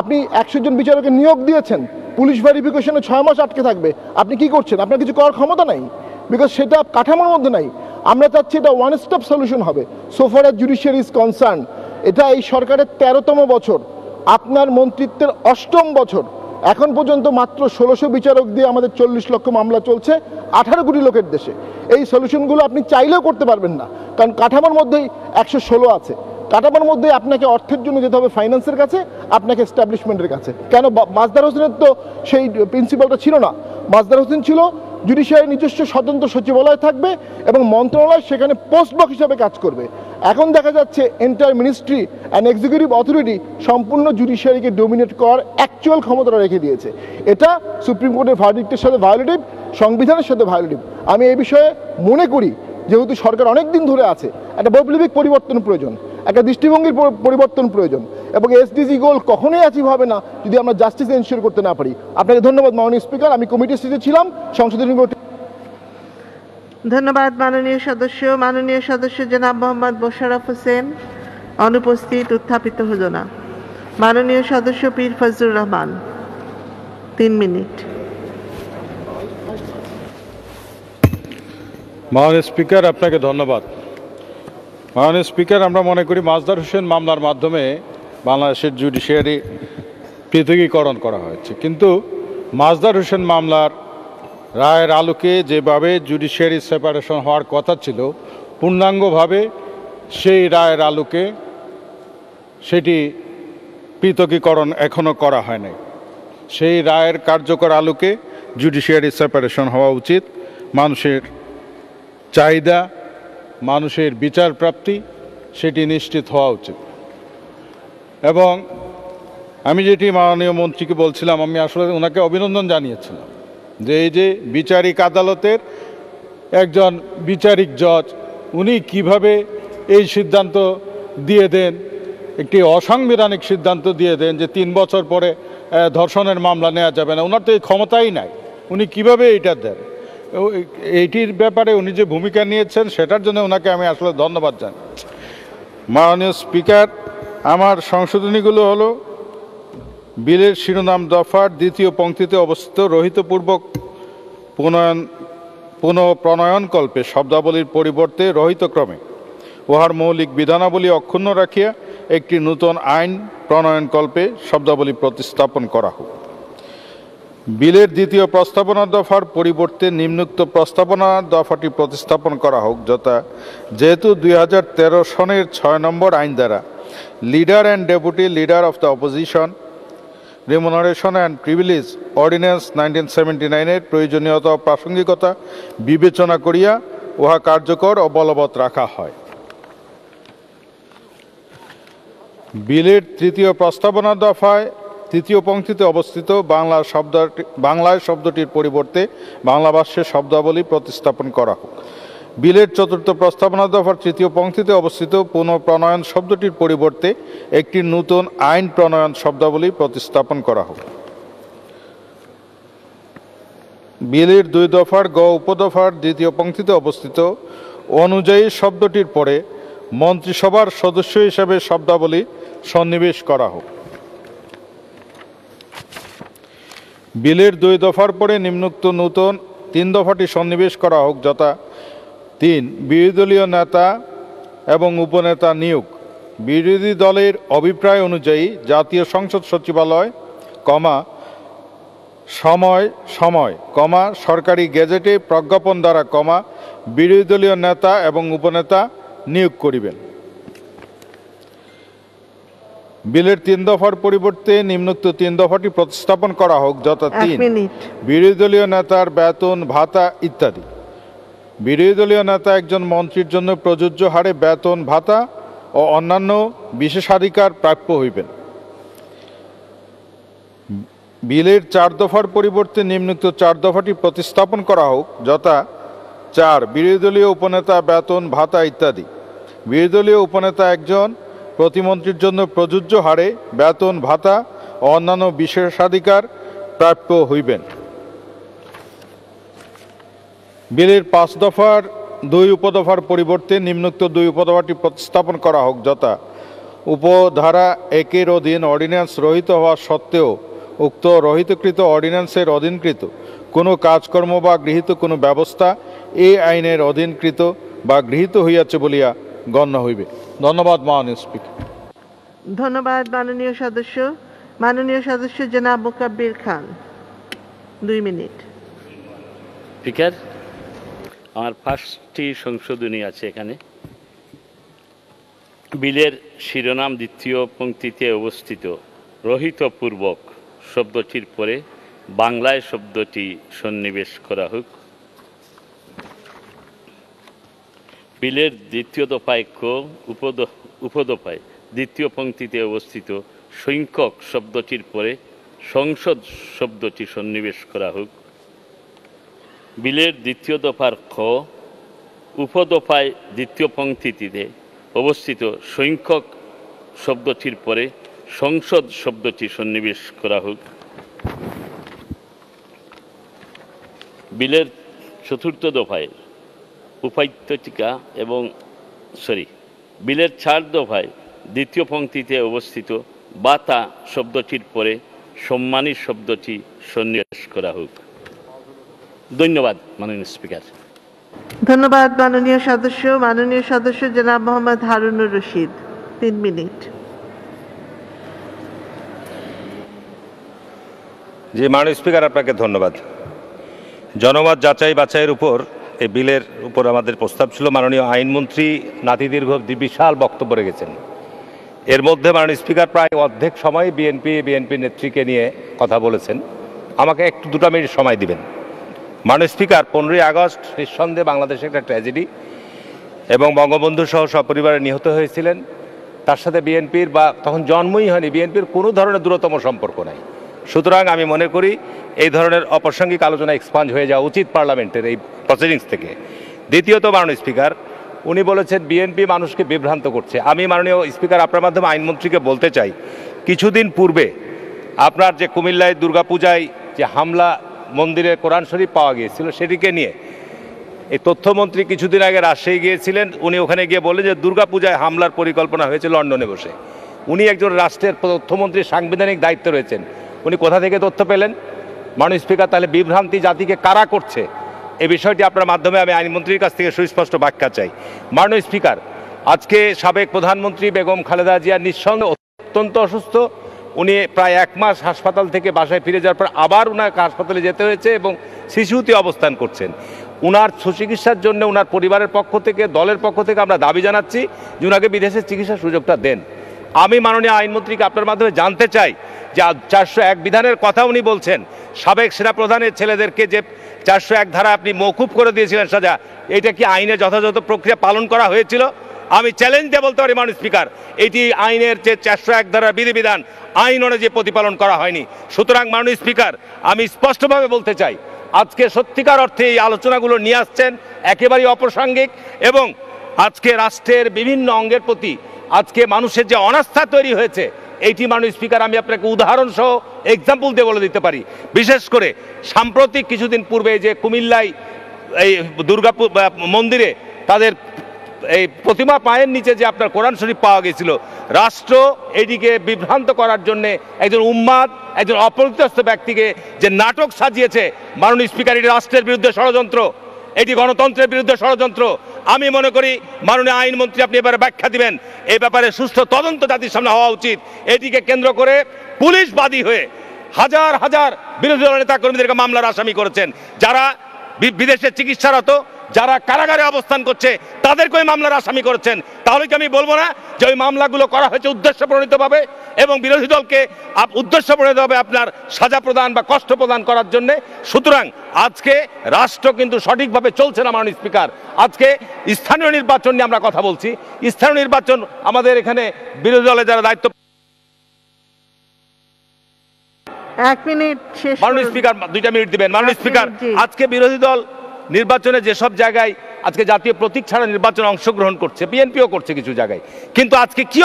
আপনি 100 জন বিচারকের নিয়োগ দিয়েছেন, পুলিশ ভেরিফিকেশনে 6 মাস আটকে থাকবে। আপনি কি করছেন? আপনার কিছু করার ক্ষমতা নাই, বিকজ সেটা কাঠামোর মধ্যে নাই। আমরা চাচ্ছি এটা ওয়ান স্টপ সলিউশন হবে। So far as judiciary is concern, এটা এই সরকারের 13তম বছর, আপনার মন্ত্রিত্বের 8ম বছর। এখন পর্যন্ত মাত্র 1600 বিচারক দিয়ে আমাদের 40 লক্ষ মামলা চলছে 18 কোটি লোকের দেশে। এই সলিউশনগুলো আপনি চাইলেও করতে পারবেন না, কারণ কাঠামোর মধ্যেই 116 আছে। কাঠামোর মধ্যে আপনাকে অর্থের জন্য যেতে হবে ফাইন্যান্সের কাছে, আপনাকে এস্টাবলিশমেন্টের কাছে। কেন মাজদার হোসেনের তো সেই প্রিন্সিপালটা ছিল না। মাজদার হোসেন ছিল জুডিশিয়ারি নিজস্ব স্বতন্ত্র সচিবালয় থাকবে এবং মন্ত্রণালয় সেখানে পোস্ট বক্স হিসাবে কাজ করবে। এখন দেখা যাচ্ছে entire ministry and executive authority সম্পূর্ণ জুডিশিয়ারিকে ডোমিনেট করার অ্যাকচুয়াল ক্ষমতাটা রেখে দিয়েছে। এটা সুপ্রিম কোর্টের ভার্ডিক্টের সাথে ভায়োলেটিভ, সংবিধানের সাথে ভায়োলেটিভ। আমি এই বিষয়ে মনে করি যেহেতু সরকার অনেক দিন ধরে আছে, একটা বৈপ্লবিক পরিবর্তন প্রয়োজন, একটা দৃষ্টিভঙ্গির পরিবর্তন প্রয়োজন, এবং এসডিজি গোল কখনোই অ্যাচিভ হবে না যদি আমরা জাস্টিস এনশিওর করতে না পারি। আপনাকে ধন্যবাদ মাননীয় স্পিকার। আমি কমিটির সিটে ছিলাম, সংসদের ধন্যবাদ মাননীয় সদস্য জনাব মোহাম্মদ মোশাররফ হোসেন অনুপস্থিত, উত্থাপিত হলো না। মাননীয় সদস্য পীর ফজলুর রহমান, 3 মিনিট। মাননীয় স্পিকার, আপনাকে ধন্যবাদ। মাননীয় স্পিকার, আমরা মনে করি মাজদার হোসেন মামলার মাধ্যমে বাংলাদেশের জুডিশিয়ারি পৃথকীকরণ করা হয়েছে, কিন্তু মাজদার হোসেন মামলার রায়ের আলোকে যেভাবে জুডিশিয়ারি সেপারেশন হওয়ার কথা ছিল, পূর্ণাঙ্গভাবে সেই রায়ের আলোকে সেটি পৃথকীকরণ এখনও করা হয় নাই। সেই রায়ের কার্যকর আলোকে জুডিশিয়ারি সেপারেশন হওয়া উচিত। মানুষের চাহিদা, মানুষের বিচার প্রাপ্তি সেটি নিশ্চিত হওয়া উচিত। এবং আমি যেটি মাননীয় মন্ত্রীকে বলছিলাম, আমি আসলে ওনাকে অভিনন্দন জানিয়েছিলাম যে এই যে বিচারিক আদালতের একজন বিচারিক জজ, উনি কিভাবে এই সিদ্ধান্ত দিয়ে দেন, একটি অসাংবিধানিক সিদ্ধান্ত দিয়ে দেন যে 3 বছর পরে ধর্ষণের মামলা নেওয়া যাবে না। ওনার তো এই ক্ষমতাই নাই। উনি কিভাবে এইটা দেন, এইটির ব্যাপারে উনি যে ভূমিকা নিয়েছেন সেটার জন্য ওনাকে আমি আসলে ধন্যবাদ জানাই। মাননীয় স্পিকার, আমার সংশোধনীগুলো হলো বিলের শিরোনাম দফার দ্বিতীয় পংক্তিতে অবস্থিত রহিতপূর্বক পুনঃপ্রণয়নকল্পে শব্দাবলীর পরিবর্তে রহিতক্রমে উহার মৌলিক বিধানাবলী অক্ষুণ্ণ রাখিয়া একটি নূতন আইন প্রণয়নকল্পে শব্দাবলী প্রতিস্থাপন করা হোক। বিলের দ্বিতীয় প্রস্তাবনা দফার পরিবর্তে নিম্নোক্ত প্রস্তাবনা দফাটি প্রতিস্থাপন করা হোক, যথা যেহেতু 2013 সনের 6 নম্বর আইন দ্বারা leader and deputy leader of the opposition remuneration and privilege ordinance 1979-এর প্রয়োজনীয়তা ও প্রাসঙ্গিকতা বিবেচনা করিয়া উহা কার্যকর ও বলবৎ রাখা হয়। বিলের তৃতীয় প্রস্তাবনা দফায় তৃতীয় পংক্তিতে অবস্থিত বাংলায় শব্দটির পরিবর্তে বাংলা ভাষ্যের শব্দাবলী প্রতিস্থাপন করা হোক। বিলের চতুর্থ প্রস্তাবনা দফার তৃতীয় পংক্তিতে অবস্থিত পুনঃপ্রণয়ন শব্দটির পরিবর্তে একটি নূতন আইন প্রণয়ন শব্দাবলী প্রতিস্থাপন করা হোক। বিলের 2 দফার গ উপদফার দ্বিতীয় পংক্তিতে অবস্থিত অনুযায়ী শব্দটির পরে মন্ত্রিসভার সদস্য হিসেবে শব্দাবলী সন্নিবেশ করা হোক। বিলের 2 দফার পরে নিম্নোক্ত নূতন 3 দফাটি সন্নিবেশ করা হোক, যথা 3 বিরোধী দলীয় নেতা এবং উপনেতা নিয়োগ। বিরোধী দলের অভিপ্রায় অনুযায়ী জাতীয় সংসদ সচিবালয়, সময়, সরকারি গেজেটে প্রজ্ঞাপন দ্বারা, বিরোধী দলীয় নেতা এবং উপনেতা নিয়োগ করিবেন। বিলের 3 দফার পরিবর্তে নিম্নোক্ত 3 দফাটি প্রতিস্থাপন করা হোক, যথা 3 বিরোধী দলীয় নেতার বেতন ভাতা ইত্যাদি। বিরোধী দলীয় নেতা একজন মন্ত্রীর জন্য প্রযোজ্য হারে বেতন ভাতা ও অন্যান্য বিশেষাধিকার প্রাপ্য হইবেন। বিলের 4 দফার পরিবর্তে নিম্নোক্ত 4 দফাটি প্রতিস্থাপন করা হোক, যথা 4 বিরোধী দলীয় উপনেতা বেতন ভাতা ইত্যাদি। বিরোধী দলীয় উপনেতা একজন প্রতিমন্ত্রীর জন্য প্রযোজ্য হারে বেতন ভাতা ও অন্যান্য বিশেষাধিকার প্রাপ্য হইবেন। বিলের 5 দফার 2 উপদফার পরিবর্তে নিম্নোক্ত 2 উপদফাটি প্রতিস্থাপন করা হোক, যথা উপধারা 1-এর অধীন অর্ডিন্যান্স রহিত হওয়া সত্ত্বেও উক্ত রহিতকৃত অর্ডিন্যান্সের অধীনকৃত কোনো কাজকর্ম বা গৃহীত কোনো ব্যবস্থা এই আইনের অধীনকৃত বা গৃহীত হইয়াছে বলিয়া গণ্য হইবে। ধন্যবাদ মাননীয় স্পিকার। ধন্যবাদ মাননীয় সদস্য জনাব মুকাব্বির খান, 2 মিনিট। স্পিকার, আমার 5টি সংশোধনী আছে এখানে। বিলের শিরোনাম দ্বিতীয় পংক্তিতে অবস্থিত রহিতপূর্বক শব্দটির পরে বাংলায় শব্দটি সন্নিবেশ করা হোক। বিলের 2 দফায় উপদফায় দ্বিতীয় পংক্তিতে অবস্থিত সংখ্যক শব্দটির পরে সংসদ শব্দটি সন্নিবেশ করা হোক। বিলের 2 দফার উপদফায় দ্বিতীয় পংক্তিতে অবস্থিত সংখ্যক শব্দটির পরে সংসদ শব্দটি সন্নিবেশ করা হোক। বিলের 4 দফায় উপায়িকা বিলের 4 দফায় দ্বিতীয় পংক্তিতে অবস্থিত বাতা শব্দটির পরে সম্মানী শব্দটি সন্নিবেশ করা হোক। ধন্যবাদ মাননীয় স্পিকার। ধন্যবাদ মাননীয় সদস্য জনাব মোহাম্মদ হারুনুর রশিদ, 3 মিনিট। জি মাননীয় স্পিকার, আপনাকে ধন্যবাদ। জনমত যাচাই বাছাইয়ের উপর এই বিলের উপর আমাদের প্রস্তাব ছিল। মাননীয় আইনমন্ত্রী নাতিদীর্ঘ বিশাল বক্তব্য রেখেছেন। এর মধ্যে মাননীয় স্পিকার প্রায় অর্ধেক সময় বিএনপি নেত্রীকে নিয়ে কথা বলেছেন। আমাকে একটু 2 মিনিট সময় দিবেন। মাননীয় স্পিকার, 15ই আগস্ট নিঃসন্দেহে বাংলাদেশে একটা ট্র্যাজেডি এবং বঙ্গবন্ধু সহ সপরিবারে নিহত হয়েছিলেন। তার সাথে বিএনপির বা তখন জন্মই হয়নি, বিএনপির কোনো ধরনের দূরতম সম্পর্ক নাই। সুতরাং আমি মনে করি এই ধরনের অপ্রাসঙ্গিক আলোচনা এক্সপাঞ্জ হয়ে যাওয়া উচিত পার্লামেন্টের এই প্রসিডিংস থেকে। দ্বিতীয়ত মাননীয় স্পিকার, উনি বলেছেন বিএনপি মানুষকে বিভ্রান্ত করছে। আমি মাননীয় স্পিকার আপনার মাধ্যমে আইনমন্ত্রীকে বলতে চাই, কিছুদিন পূর্বে আপনার যে কুমিল্লায় দুর্গাপূজায় যে হামলা মন্দিরে কোরআন শরীফ পাওয়া গিয়েছিল সেটিকে নিয়ে এই তথ্যমন্ত্রী কিছুদিন আগে রাজশাহী গিয়েছিলেন। উনি ওখানে গিয়ে বললেন যে দুর্গাপূজায় হামলার পরিকল্পনা হয়েছে লন্ডনে বসে। উনি একজন রাষ্ট্রের তথ্যমন্ত্রীর সাংবিধানিক দায়িত্ব রয়েছেন, উনি কোথা থেকে তথ্য পেলেন? মাননীয় স্পিকার, তাহলে বিভ্রান্তি জাতিকে কারা করছে এই বিষয়টি আপনার মাধ্যমে আমি আইনমন্ত্রীর কাছ থেকে সুস্পষ্ট ব্যাখ্যা চাই। মাননীয় স্পিকার, আজকে সাবেক প্রধানমন্ত্রী বেগম খালেদা জিয়া নিঃসন্দেহে অত্যন্ত অসুস্থ। উনি প্রায় 1 মাস হাসপাতাল থেকে বাসায় ফিরে যাওয়ার পর আবার ওনাকে হাসপাতালে যেতে হয়েছে এবং শিশুতে অবস্থান করছেন। উনার সুচিকিৎসার জন্য উনার পরিবারের পক্ষ থেকে, দলের পক্ষ থেকে আমরা দাবি জানাচ্ছি যে উনাকে বিদেশে চিকিৎসার সুযোগটা দেন। আমি মাননীয় আইনমন্ত্রীকে আপনার মাধ্যমে জানতে চাই যে 401 বিধানের কথা উনি বলছেন, সাবেক সেনাপ্রধানের ছেলেদেরকে যে 401 ধারা আপনি মওকুফ করে দিয়েছিলেন সাজা, এটা কি আইনের যথাযথ প্রক্রিয়া পালন করা হয়েছিল? আমি চ্যালেঞ্জ দিয়ে বলতে পারি মাননীয় স্পিকার, এটি আইনের যে 401 ধারার বিধিবিধান আইন অনুযায়ী প্রতিপালন করা হয়নি। সুতরাং মাননীয় স্পিকার, আমি স্পষ্টভাবে বলতে চাই, আজকে সত্যিকার অর্থে এই আলোচনাগুলো নিয়ে আসছেন একেবারেই অপ্রাসঙ্গিক এবং আজকে রাষ্ট্রের বিভিন্ন অঙ্গের প্রতি আজকে মানুষের যে অনাস্থা তৈরি হয়েছে, এইটি মাননীয় স্পিকার আমি আপনাকে উদাহরণ সহ এক্সাম্পল দিয়ে বলে দিতে পারি। বিশেষ করে সাম্প্রতিক কিছুদিন পূর্বে যে কুমিল্লায় এই দুর্গাপুর মন্দিরে তাদের এই প্রতিমা পায়ের নিচে যে আপনার কোরআন শরীফ পাওয়া গেছিল, রাষ্ট্র এটিকে বিভ্রান্ত করার জন্যে একজন উন্মাদ, একজন অপরিত্যস্ত ব্যক্তিকে যে নাটক সাজিয়েছে, মাননীয় স্পিকার, এটি রাষ্ট্রের বিরুদ্ধে ষড়যন্ত্র, এটি গণতন্ত্রের বিরুদ্ধে ষড়যন্ত্র। আমি মনে করি মাননীয় আইনমন্ত্রী আপনি এবারে ব্যাখ্যা দিবেন, এই ব্যাপারে সুষ্ঠু তদন্ত জাতির সামনে হওয়া উচিত। এটিকে কেন্দ্র করে পুলিশ বাদী হয়ে হাজার হাজার বিরোধী দলের নেতা কর্মীদেরকে মামলার আসামি করেছেন, যারা বিদেশে চিকিৎসারত, যারা কারাগারে অবস্থান করছে তাদেরকে ওই মামলার আসামি করেছেন। তাহলে কি আমি বলবো না যে ওই মামলাগুলো করা হয়েছে উদ্দেশ্য প্রণীতভাবে এবং বিরোধী দলকে উদ্দেশ্য প্রণীতভাবে আপনার সাজা প্রদান বা কষ্ট প্রদান করার জন্য? সুতরাং আজকে রাষ্ট্র কিন্তু সঠিকভাবে চলছে না মাননীয় স্পিকার। আজকে স্থানীয় নির্বাচন নিয়ে আমরা কথা বলছি, স্থানীয় নির্বাচন আমাদের এখানে বিরোধী দলে যারা দায়িত্ব। 1 মিনিট শেষ। মাননীয় স্পিকার 2টা মিনিট দিবেন। মাননীয় স্পিকার, আজকে বিরোধী দল নির্বাচনে যেসব জায়গায় আজকে জাতীয় প্রতীক ছাড়া নির্বাচনে অংশগ্রহণ করছে, বিএনপিও করছে কিছু জায়গায়, কিন্তু আজকে কি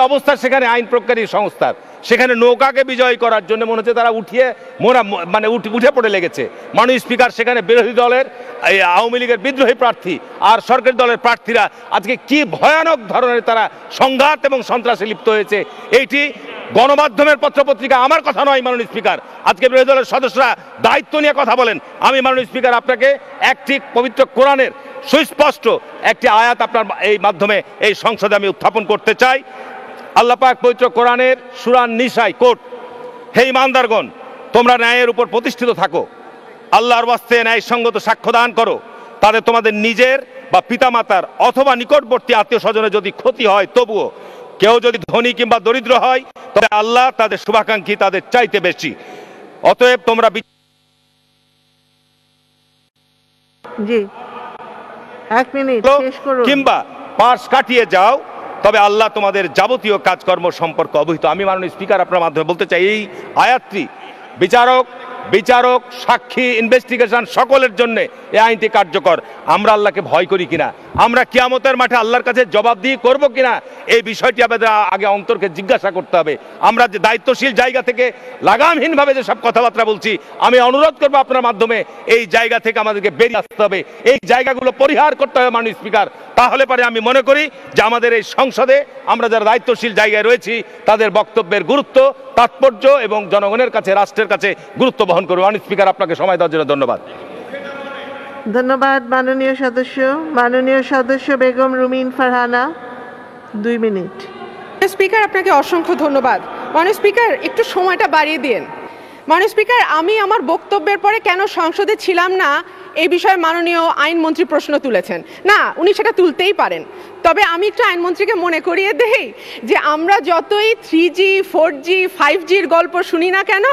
অবস্থা সেখানে আইন প্রজ্ঞারী সংস্থার, সেখানে নৌকাকে বিজয় করার জন্য মনে হচ্ছে তারা উঠে পড়ে লেগেছে। মাননীয় স্পিকার, সেখানে বিরোধী দলের আওয়ামী লীগের বিদ্রোহী প্রার্থী আর সরকারি দলের প্রার্থীরা আজকে কি ভয়ানক ধরনের তারা সংঘাত এবং সন্ত্রাসে লিপ্ত হয়েছে। এইটি গণমাধ্যমের পত্রপত্রিকা, আমার কথা নয় মাননীয় স্পিকার, আজকে বিরোধী দলের সদস্যরা দায়িত্ব নিয়ে কথা বলেন। আমি মাননীয় স্পিকার আপনাকে একটি পবিত্র কোরআনের সুস্পষ্ট একটি আয়াত আপনার এই মাধ্যমে এই সংসদে আমি উত্থাপন করতে চাই। আল্লাহ পাক পবিত্র কোরআনের সূরা নিসায় কোট, হে ঈমানদারগণ, তোমরা ন্যায়ের উপর প্রতিষ্ঠিত থাকো, আল্লাহর ওয়াস্তে ন্যায়সঙ্গত সাক্ষ্য দান করো, তাদের তোমাদের নিজের বা পিতামাতার অথবা নিকটবর্তী আত্মীয় স্বজনের যদি ক্ষতি হয়, তবুও কেউ যদি ধনী কিংবা দরিদ্র হয়, তবে আল্লাহ তাদের শুভাকাঙ্ক্ষী, তাদের চাইতে বেশি। অতএব তোমরা জি 1 মিনিট শেষ করুন কিংবা পাশ কাটিয়ে যাও, তবে আল্লাহ তোমাদের যাবতীয় কাজকর্ম সম্পর্কে অবহিত। আমি মাননীয় স্পিকার আপনার মাধ্যমে বলতে চাই, এই আয়াতটি বিচারক, সাক্ষী, ইনভেস্টিগেশন সকলের জন্য এই আইনটি কার্যকর। আমরা আল্লাহকে ভয় করি কিনা, আমরা কিয়ামতের মাঠে আল্লাহর কাছে জবাবদিহি করব কিনা, এই বিষয়টি আমাদের আগে অন্তরকে জিজ্ঞাসা করতে হবে। আমরা যে দায়িত্বশীল জায়গা থেকে লাগামহীনভাবে যে সব কথাবার্তা বলছি, আমি অনুরোধ করবো আপনার মাধ্যমে এই জায়গা থেকে আমাদেরকে বেরিয়ে আসতে হবে, এই জায়গাগুলো পরিহার করতে হবে মাননীয় স্পিকার। তাহলে পরে আমি মনে করি যে আমাদের এই সংসদে আমরা যারা দায়িত্বশীল জায়গায় রয়েছি তাদের বক্তব্যের গুরুত্ব, তাৎপর্য এবং জনগণের কাছে, রাষ্ট্রের কাছে গুরুত্ব বহন করবে। মাননীয় স্পিকার, আপনাকে সময় দেওয়ার জন্য ধন্যবাদ। ধন্যবাদ মাননীয় সদস্য বেগম রুমিন ফারহানা, 2 মিনিট। স্পিকার, আপনাকে অসংখ্য ধন্যবাদ। মাননীয় স্পিকার, একটু সময়টা বাড়িয়ে দিন। মাননীয় স্পিকার, আমি আমার বক্তব্যের পরে কেন সংসদে ছিলাম না এই বিষয়ে মাননীয় আইনমন্ত্রী প্রশ্ন তুলেছেন। না, উনি সেটা তুলতেই পারেন, তবে আমি একটু আইনমন্ত্রীকে মনে করিয়ে দেই যে আমরা যতই 3G 4G 5Gর গল্প শুনি না কেন,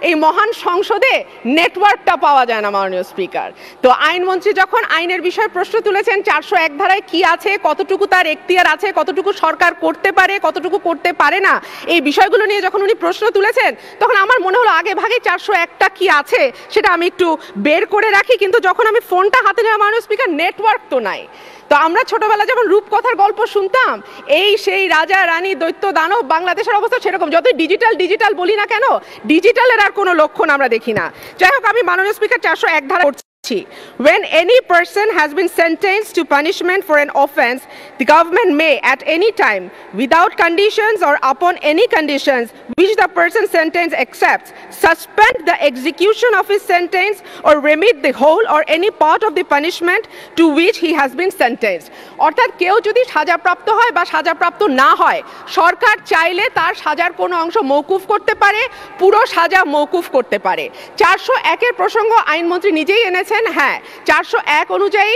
এই মহান সংসদে নেটওয়ার্কটা পাওয়া যায় না মাননীয় স্পিকার। তো আইনমন্ত্রী যখন আইনের বিষয়ে প্রশ্ন তুলেছেন, 401 ধারায় কি আছে, কতটুকু তার এখতিয়ার আছে, কতটুকু সরকার করতে পারে, কতটুকু করতে পারে না, এই বিষয়গুলো নিয়ে যখন উনি প্রশ্ন তুলেছেন, তখন আমার মনে হলো আগে ভাগে 401টা কি আছে সেটা আমি একটু বের করে রাখি। কিন্তু যখন আমি ফোনটা হাতে নেওয়া মাননীয় স্পিকার, নেটওয়ার্ক তো নাই। তো আমরা ছোটবেলা যখন রূপকথার গল্প শুনতাম, এই সেই রাজা রানী দৈত্য দানব, বাংলাদেশের অবস্থা সেরকম। যতই ডিজিটাল ডিজিটাল বলি না কেন, ডিজিটালের আর কোনো লক্ষণ আমরা দেখি না। যাই হোক, আমি মাননীয় স্পিকার 401 ধারা করছি। When any person has been sentenced to punishment for an offence, the government may at any time, without conditions or upon any conditions which the person sentenced accepts, suspend the execution of his sentence or remit the whole or any part of the punishment to which he has been sentenced. অর্থাৎ কেউ যদি সাজাপ্রাপ্ত হয় বা সাজাপ্রাপ্ত না হয়, সরকার চাইলে তার সাজার কোনো অংশ মওকুফ করতে পারে, পুরো সাজা মওকুফ করতে পারে। 401-এর প্রসঙ্গ আইনমন্ত্রী নিজেই এনেছেন। হ্যাঁ, 401 অনুযায়ী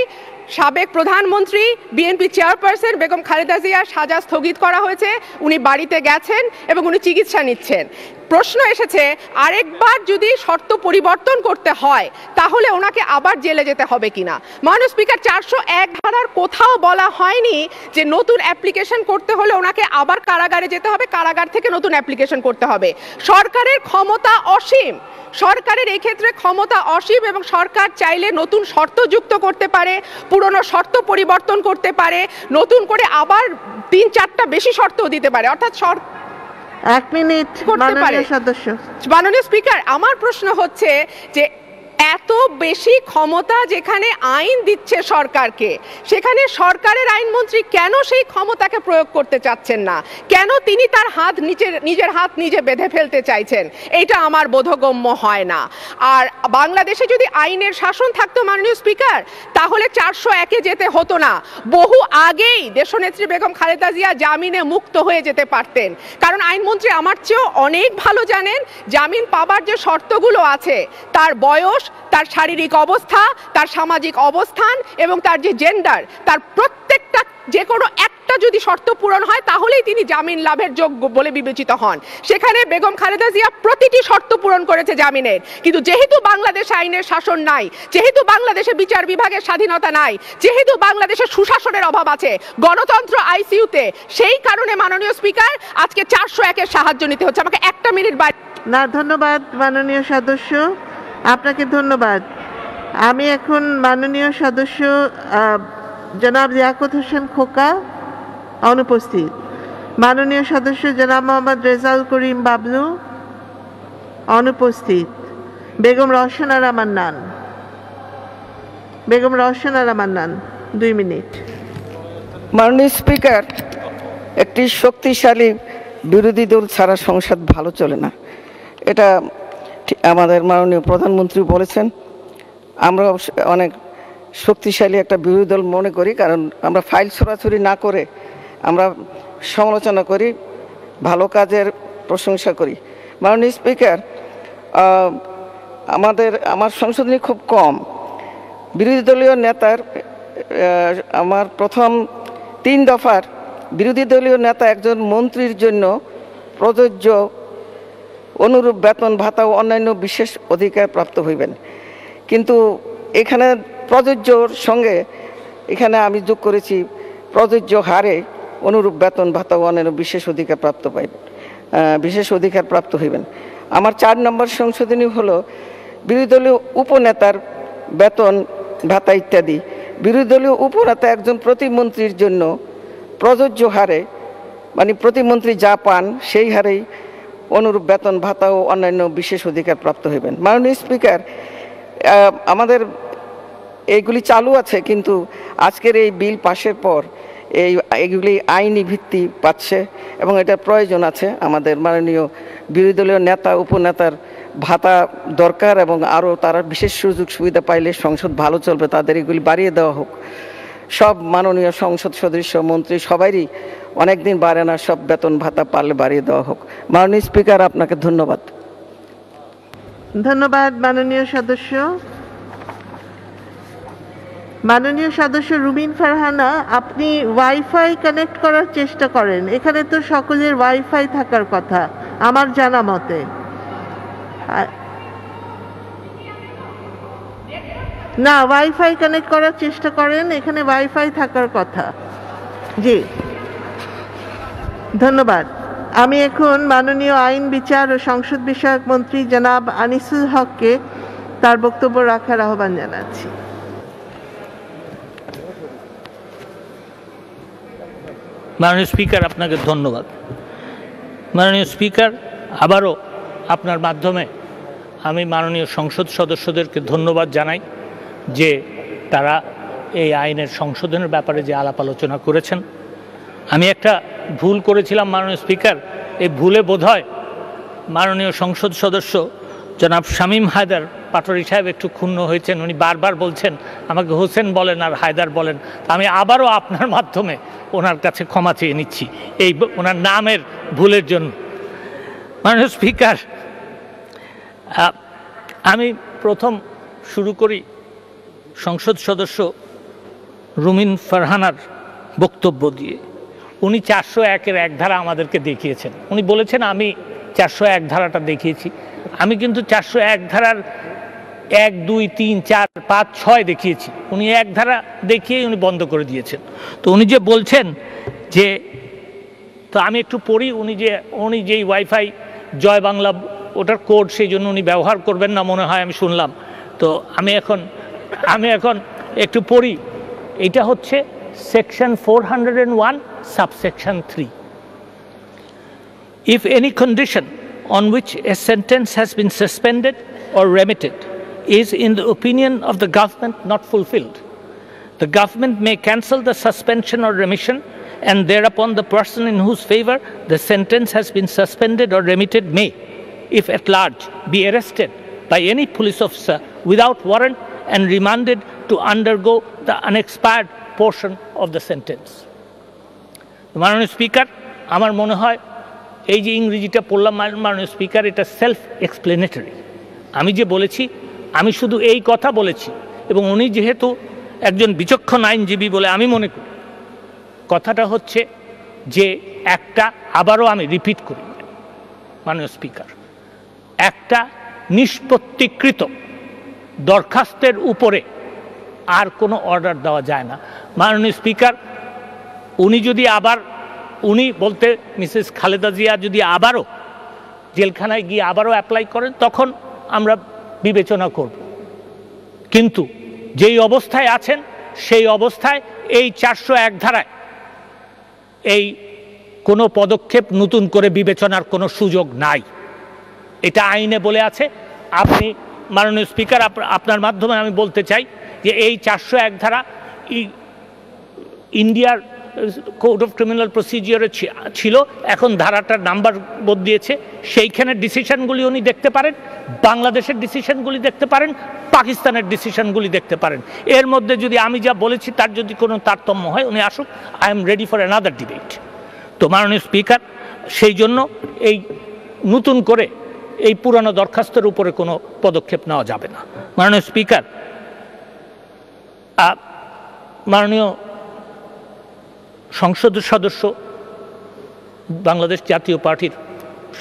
সাবেক প্রধানমন্ত্রী বিএনপি চেয়ারপারসন বেগম খালেদা জিয়ার সাজা স্থগিত করা হয়েছে। উনি বাড়িতে গেছেন এবং উনি চিকিৎসা নিচ্ছেন। প্রশ্ন এসেছে, আরেকবার যদি শর্ত পরিবর্তন করতে হয় তাহলে ওনাকে আবার জেলে যেতে হবে কিনা। মাননীয় স্পিকার, 401 ধারার কোথাও বলা হয়নি যে নতুন অ্যাপ্লিকেশন করতে হলে ওনাকে আবার কারাগারে যেতে হবে, কারাগার থেকে নতুন অ্যাপ্লিকেশন করতে হবে। সরকারের ক্ষমতা অসীম, সরকারের এই ক্ষেত্রে ক্ষমতা অসীম এবং সরকার চাইলে নতুন শর্ত যুক্ত করতে পারে, পুরনো শর্ত পরিবর্তন করতে পারে, নতুন করে আবার 3-4টা বেশি শর্তও দিতে পারে। অর্থাৎ 1 মিনিট মাননীয় সদস্য। মাননীয় স্পিকার, আমার প্রশ্ন হচ্ছে যে এত বেশি ক্ষমতা যেখানে আইন দিচ্ছে সরকারকে, সেখানে সরকারের আইনমন্ত্রী কেন সেই ক্ষমতাকে প্রয়োগ করতে চাচ্ছেন না? কেন তিনি তার হাত নিজের হাত নিজে বেঁধে ফেলতে চাইছেন? এটা আমার বোধগম্য হয় না। আর বাংলাদেশে যদি আইনের শাসন থাকতো মাননীয় স্পিকার, তাহলে 401-এ যেতে হতো না। বহু আগেই দেশনেত্রী বেগম খালেদা জিয়া জামিনে মুক্ত হয়ে যেতে পারতেন। কারণ আইনমন্ত্রী আমার চেয়েও অনেক ভালো জানেন জামিন পাবার যে শর্তগুলো আছে, তার বয়স, তার শারীরিক অবস্থা, তার সামাজিক অবস্থান এবং তার যে জেন্ডার, তার প্রত্যেকটা যে কোনো একটা যদি শর্ত পূরণ হয় তাহলেই তিনি জামিন লাভের যোগ্য বলে বিবেচিত হন। সেখানে বেগম খালেদা জিয়া প্রতিটি শর্ত পূরণ করেছে জামিনের। কিন্তু যেহেতু বাংলাদেশে আইনের শাসন নাই, যেহেতু বাংলাদেশে বিচার বিভাগের স্বাধীনতা নাই, যেহেতু বাংলাদেশে সুশাসনের অভাব আছে, গণতন্ত্র আইসিইউতে, সেই কারণে মাননীয় স্পিকার আজকে 401-এর সাহায্য নিতে হচ্ছে। আমাকে 1টা মিনিট না, ধন্যবাদ মাননীয় সদস্য, আপনাকে ধন্যবাদ। আমি এখন মাননীয় সদস্য জনাব লিয়াকত হোসেন খোকা অনুপস্থিত, মাননীয় সদস্য জনাব মোহাম্মদ রেজাউল করিম বাবলু অনুপস্থিত, বেগম রওশন আরা মান্নান, বেগম রওশন আরা মান্নান 2 মিনিট। মাননীয় স্পিকার, একটি শক্তিশালী বিরোধী দল ছাড়া সংসদ ভালো চলে না, এটা আমাদের মাননীয় প্রধানমন্ত্রী বলেছেন। আমরা অনেক শক্তিশালী একটা বিরোধী দল মনে করি, কারণ আমরা ফাইল ছোড়াছুরি না করে আমরা সমালোচনা করি, ভালো কাজের প্রশংসা করি। মাননীয় স্পিকার, আমার সংশোধনী খুব কম। বিরোধী দলীয় নেতার আমার প্রথম 3 দফার বিরোধী দলীয় নেতা একজন মন্ত্রীর জন্য প্রযোজ্য অনুরূপ বেতন ভাতা ও অন্যান্য বিশেষ অধিকার প্রাপ্ত হইবেন, কিন্তু এখানে প্রযোজ্যর সঙ্গে এখানে আমি যোগ করেছি প্রযোজ্য হারে অনুরূপ বেতন ভাতা ও অন্যান্য বিশেষ অধিকার প্রাপ্ত হইবেন। আমার 4 নম্বর সংশোধনী হলো বিরোধী দলীয় উপনেতার বেতন ভাতা ইত্যাদি। বিরোধী দলীয় উপনেতা একজন প্রতিমন্ত্রীর জন্য প্রযোজ্য হারে, মানে প্রতিমন্ত্রী যা পান সেই হারেই অনুরূপ বেতন ভাতা ও অন্যান্য বিশেষ অধিকার প্রাপ্ত হইবেন। মাননীয় স্পিকার, আমাদের এইগুলি চালু আছে, কিন্তু আজকের এই বিল পাশের পর এইগুলি আইনি ভিত্তি পাচ্ছে এবং এটার প্রয়োজন আছে। আমাদের মাননীয় বিরোধী দলীয় নেতা উপনেতার ভাতা দরকার এবং আরও তারা বিশেষ সুযোগ সুবিধা পাইলে সংসদ ভালো চলবে, তাদের এগুলি বাড়িয়ে দেওয়া হোক। সব মাননীয় সংসদ সদস্য মন্ত্রী সবারই অনেক দিন বাড়ে না, সব বেতন ভাতা পারলে বাড়িয়ে দেওয়া হোক। মাননীয় স্পিকার, আপনাকে ধন্যবাদ। ধন্যবাদ মাননীয় সদস্য। মাননীয় সদস্য রুবিন ফারহানা, আপনি ওয়াইফাই কানেক্ট করার চেষ্টা করেন। এখানে তো সকলের ওয়াইফাই থাকার কথা আমার জানা মতে। না, ওয়াইফাই কানেক্ট করার চেষ্টা করেন, এখানে ওয়াইফাই থাকার কথা। জি, ধন্যবাদ। আমি এখন মাননীয় আইন বিচার ও সংসদ বিষয়ক মন্ত্রী জনাব আনিসুল হককে তার বক্তব্য রাখার আহ্বান জানাচ্ছি। মাননীয় স্পিকার, আপনাকে ধন্যবাদ। মাননীয় স্পিকার, আবারও আপনার মাধ্যমে আমি মাননীয় সংসদ সদস্যদেরকে ধন্যবাদ জানাই যে তারা এই আইনের সংশোধনের ব্যাপারে যে আলাপ আলোচনা করেছেন। আমি একটা ভুল করেছিলাম মাননীয় স্পিকার, এই ভুলে বোধহয় মাননীয় সংসদ সদস্য জনাব শামীম হায়দার পাটোয়ারি সাহেব একটু ক্ষুণ্ণ হয়েছেন। উনি বারবার বলছেন আমাকে হোসেন বলেন আর হায়দার বলেন। আমি আবারও আপনার মাধ্যমে ওনার কাছে ক্ষমা চেয়ে নিচ্ছি এই ওনার নামের ভুলের জন্য। মাননীয় স্পিকার, আমি প্রথম শুরু করি সংসদ সদস্য রুমিন ফারহানার বক্তব্য দিয়ে। উনি 401-এর এক ধারা আমাদেরকে দেখিয়েছেন। উনি বলেছেন আমি 401 ধারাটা দেখিয়েছি। আমি কিন্তু 401 ধারার 1, 2, 3, 4, 5, 6 দেখিয়েছি। উনি এক ধারা দেখিয়েই উনি বন্ধ করে দিয়েছেন। তো উনি যে বলছেন যে, তো আমি একটু পড়ি, উনি যেই ওয়াইফাই জয় বাংলা ওটার কোড সেই জন্য উনি ব্যবহার করবেন না মনে হয়, আমি শুনলাম। তো আমি এখন একটু পড়ি। এটা হচ্ছে section 401 subsection 3. If any condition on which a sentence has been suspended or remitted is in the opinion of the government not fulfilled, the government may cancel the suspension or remission, and thereupon the person in whose favor the sentence has been suspended or remitted may, if at large, be arrested by any police officer without warrant and remanded to undergo the unexpired portion of the sentence. মাননীয় speaker, আমার মনে হয় এই যে ইংরেজিটা পড়লাম মাননীয় speaker, এটা সেলফ এক্সপ্লেনেটরি। আমি যে বলেছি, আমি শুধু এই কথা বলেছি, এবং উনি যেহেতু একজন বিচক্ষণ আইনজীবী বলে আমি মনে করি, কথাটা হচ্ছে যে একটা, আবারও আমি রিপিট করি মাননীয় স্পিকার, একটা নিষ্পত্তিকৃত দরখাস্তের উপরে আর কোনো অর্ডার দেওয়া যায় না। মাননীয় স্পিকার, উনি বলতে মিসেস খালেদা জিয়া যদি আবারও জেলখানায় গিয়ে আবারও অ্যাপ্লাই করেন, তখন আমরা বিবেচনা করব। কিন্তু যেই অবস্থায় আছেন সেই অবস্থায় এই 401 ধারায় এই কোনো পদক্ষেপ নতুন করে বিবেচনার কোনো সুযোগ নাই। এটা আইনে বলে আছে। আপনি মাননীয় স্পিকার, আপনার মাধ্যমে আমি বলতে চাই যে এই 401 ধারা ইন্ডিয়ার কোড অফ ক্রিমিনাল প্রসিজিওরে ছিল, এখন ধারাটার নাম্বার বদলিয়েছে। সেইখানের ডিসিশনগুলি উনি দেখতে পারেন, বাংলাদেশের ডিসিশনগুলি দেখতে পারেন, পাকিস্তানের ডিসিশনগুলি দেখতে পারেন। এর মধ্যে যদি আমি যা বলেছি তার যদি কোনো তারতম্য হয়, উনি আসুক, I am ready for another debate. তো মাননীয় স্পিকার, সেই জন্য এই নতুন করে এই পুরানো দরখাস্তের উপরে কোনো পদক্ষেপ নেওয়া যাবে না। মাননীয় স্পিকার, মাননীয় সংসদ সদস্য বাংলাদেশ জাতীয় পার্টির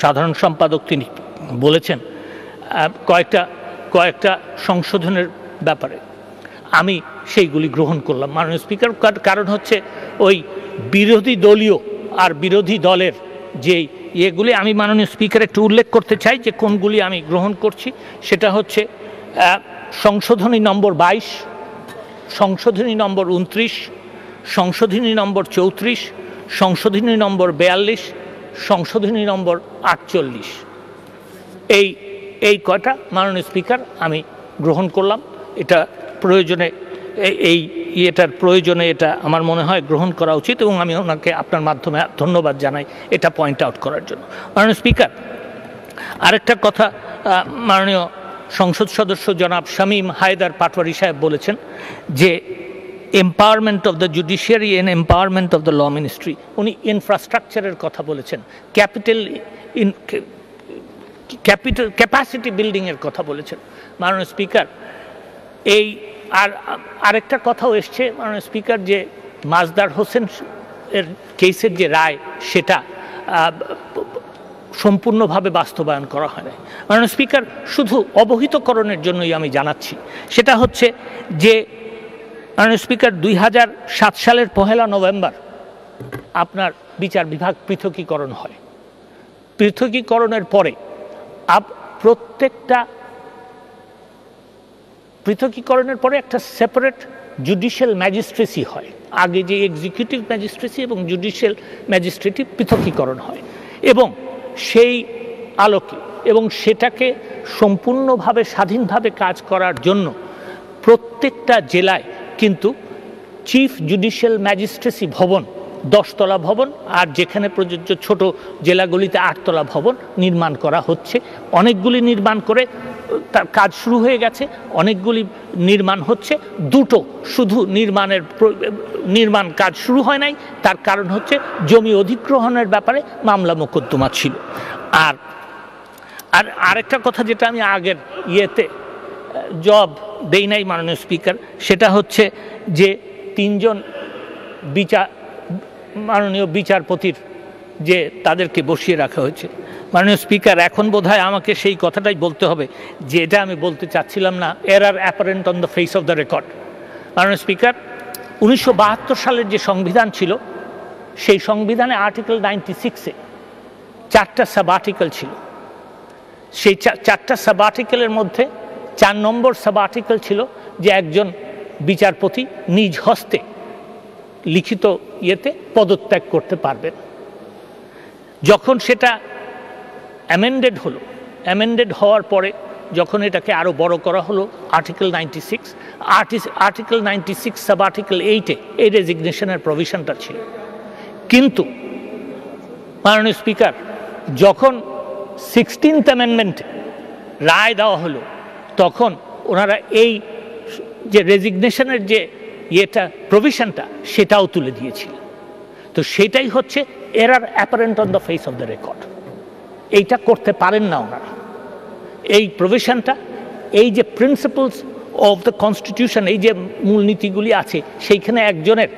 সাধারণ সম্পাদক তিনি বলেছেন কয়েকটা সংশোধনের ব্যাপারে, আমি সেইগুলি গ্রহণ করলাম মাননীয় স্পিকার। কারণ হচ্ছে ওই বিরোধী দলীয় আর বিরোধী দলের যে ইয়েগুলি আমি মাননীয় স্পিকার একটু উল্লেখ করতে চাই যে কোনগুলি আমি গ্রহণ করছি। সেটা হচ্ছে সংশোধনী নম্বর 22, সংশোধনী নম্বর 29, সংশোধনী নম্বর 34, সংশোধনী নম্বর 42, সংশোধনী নম্বর 48। এই কয়টা মাননীয় স্পিকার আমি গ্রহণ করলাম। এটা প্রয়োজনে এটার প্রয়োজনে এটা আমার মনে হয় গ্রহণ করা উচিত, এবং আমি ওনাকে আপনার মাধ্যমে ধন্যবাদ জানাই এটা পয়েন্ট আউট করার জন্য। মাননীয় স্পিকার, আরেকটা কথা মাননীয় সংসদ সদস্য জনাব শামীম হায়দার পাটোয়ারি সাহেব বলেছেন যে empowerment of the judiciary and empowerment of the law ministry. উনি ইনফ্রাস্ট্রাকচারের কথা বলেছেন, ক্যাপাসিটি বিল্ডিংয়ের কথা বলেছেন। মাননীয় স্পিকার, এই আরেকটা কথাও এসছে মাননীয় স্পিকার, যে মাজদার হোসেন এর কেসের যে রায় সেটা সম্পূর্ণভাবে বাস্তবায়ন করা হয় না। মাননীয় স্পিকার, শুধু অবহিতকরণের জন্যই আমি জানাচ্ছি, সেটা হচ্ছে যে মাননীয় স্পিকার 2007 সালের 1 নভেম্বর আপনার বিচার বিভাগ পৃথকীকরণ হয়। পৃথকীকরণের পরে পৃথকীকরণের পরে একটা সেপারেট জুডিশিয়াল ম্যাজিস্ট্রেসি হয়। আগে যে এক্সিকিউটিভ ম্যাজিস্ট্রেসি এবং জুডিশিয়াল ম্যাজিস্ট্রেটিভ পৃথকীকরণ হয়, এবং সেই আলোকে এবং সেটাকে সম্পূর্ণভাবে স্বাধীনভাবে কাজ করার জন্য প্রত্যেকটা জেলায় কিন্তু চিফ জুডিশিয়াল ম্যাজিস্ট্রেসি ভবন 10 তলা ভবন, আর যেখানে প্রযোজ্য ছোট জেলাগুলিতে 8 তলা ভবন নির্মাণ করা হচ্ছে। অনেকগুলি নির্মাণ করে তার কাজ শুরু হয়ে গেছে, অনেকগুলি নির্মাণ হচ্ছে, দুটো শুধু নির্মাণ কাজ শুরু হয় নাই। তার কারণ হচ্ছে জমি অধিগ্রহণের ব্যাপারে মামলা মোকদ্দমা ছিল। আর আরেকটা কথা যেটা আমি আগের ইয়েতে জব দেই নাই মাননীয় স্পিকার, সেটা হচ্ছে যে 3 জন মাননীয় বিচারপতির যে তাদেরকে বসিয়ে রাখা হয়েছে। মাননীয় স্পিকার, এখন বোধহয় আমাকে সেই কথাটাই বলতে হবে যেটা আমি বলতে চাচ্ছিলাম না, error apparent on the face of the record. মাননীয় স্পিকার, 1972 সালের যে সংবিধান ছিল, সেই সংবিধানে আর্টিকেল 96-এ 4টা সাব আর্টিকেল ছিল। সেই 4টা সাব আর্টিকেলের মধ্যে 4 নম্বর সাব আর্টিকেল ছিল যে একজন বিচারপতি নিজ হস্তে লিখিত ইয়েতে পদত্যাগ করতে পারবেন। যখন সেটা অ্যামেন্ডেড হলো, অ্যামেন্ডেড হওয়ার পরে যখন এটাকে আরও বড় করা হলো আর্টিকেল 96, আর্টিকেল 96 সাব আর্টিকেল 8-এ এই রেজিগনেশনের প্রভিশনটা ছিল। কিন্তু মাননীয় স্পিকার, যখন 16th অ্যামেন্ডমেন্টে রায় দেওয়া হলো, তখন ওনারা এই যে রেজিগনেশনের যে ইয়েটা প্রভিশনটা সেটাও তুলে দিয়েছিল। তো সেটাই হচ্ছে error apparent on the face of the record. এইটা করতে পারেন না ওনারা। এই প্রভিশনটা, এই যে প্রিন্সিপালস অফ দ্য কনস্টিটিউশন, এই যে মূলনীতিগুলি আছে, সেইখানে একজনের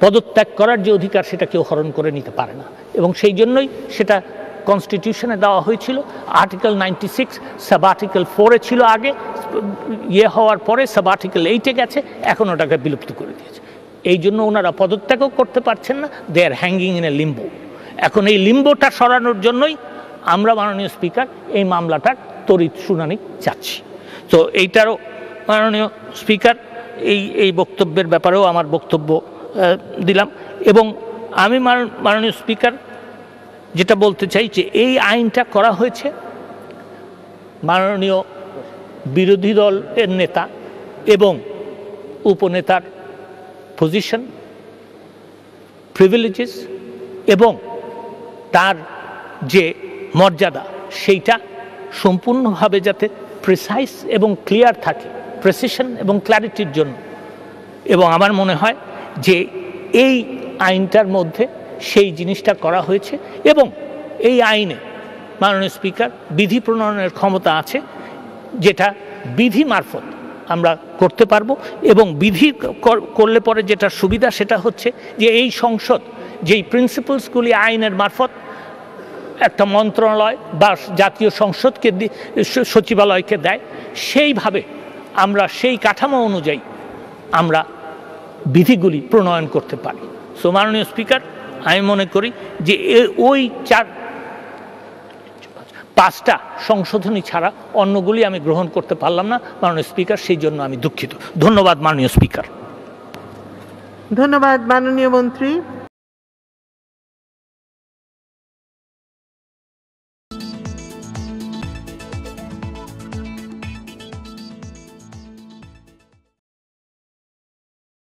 পদত্যাগ করার যে অধিকার সেটা কেউ হরণ করে নিতে পারে না, এবং সেই জন্যই সেটা কনস্টিটিউশনে দেওয়া হয়েছিল। আর্টিকেল 96 সাব আর্টিকেল 4-এ ছিল আগে, ইয়ে হওয়ার পরে সাব আর্টিকেল 8-এ গেছে, এখন ওটাকে বিলুপ্ত করে দিয়েছে। এই জন্য ওনারা পদত্যাগও করতে পারছেন না, দে আর হ্যাঙ্গিং ইন এ লিম্বো। এখন এই লিম্বোটা সরানোর জন্যই আমরা মাননীয় স্পিকার এই মামলাটার তড়িৎ শুনানি চাচ্ছি। তো এইটারও মাননীয় স্পিকার এই বক্তব্যের ব্যাপারেও আমার বক্তব্য দিলাম। এবং আমি মাননীয় স্পিকার যেটা বলতে চাই যে এই আইনটা করা হয়েছে মাননীয় বিরোধী দলের নেতা এবং উপনেতার পজিশন, প্রিভিলেজেস এবং তার যে মর্যাদা, সেইটা সম্পূর্ণভাবে যাতে প্রিসাইজ এবং ক্লিয়ার থাকে, প্রেসিশন এবং ক্ল্যারিটির জন্য। এবং আমার মনে হয় যে এই আইনটার মধ্যে সেই জিনিসটা করা হয়েছে, এবং এই আইনে মাননীয় স্পিকার বিধি প্রণয়নের ক্ষমতা আছে, যেটা বিধি মারফত আমরা করতে পারবো। এবং বিধি করলে পরে যেটা সুবিধা সেটা হচ্ছে যে এই সংসদ যেই প্রিন্সিপালসগুলি আইনের মারফত একটা মন্ত্রণালয় বা জাতীয় সংসদকে সচিবালয়কে দেয়, সেইভাবে আমরা সেই কাঠামো অনুযায়ী আমরা বিধিগুলি প্রণয়ন করতে পারি। সো মাননীয় স্পিকার, আমি মনে করি যে ওই 4-5টা সংশোধনী ছাড়া অন্যগুলি আমি গ্রহণ করতে পারলাম না মাননীয় স্পিকার, সেই জন্য আমি দুঃখিত। ধন্যবাদ মাননীয় স্পিকার। ধন্যবাদ মাননীয় মন্ত্রী।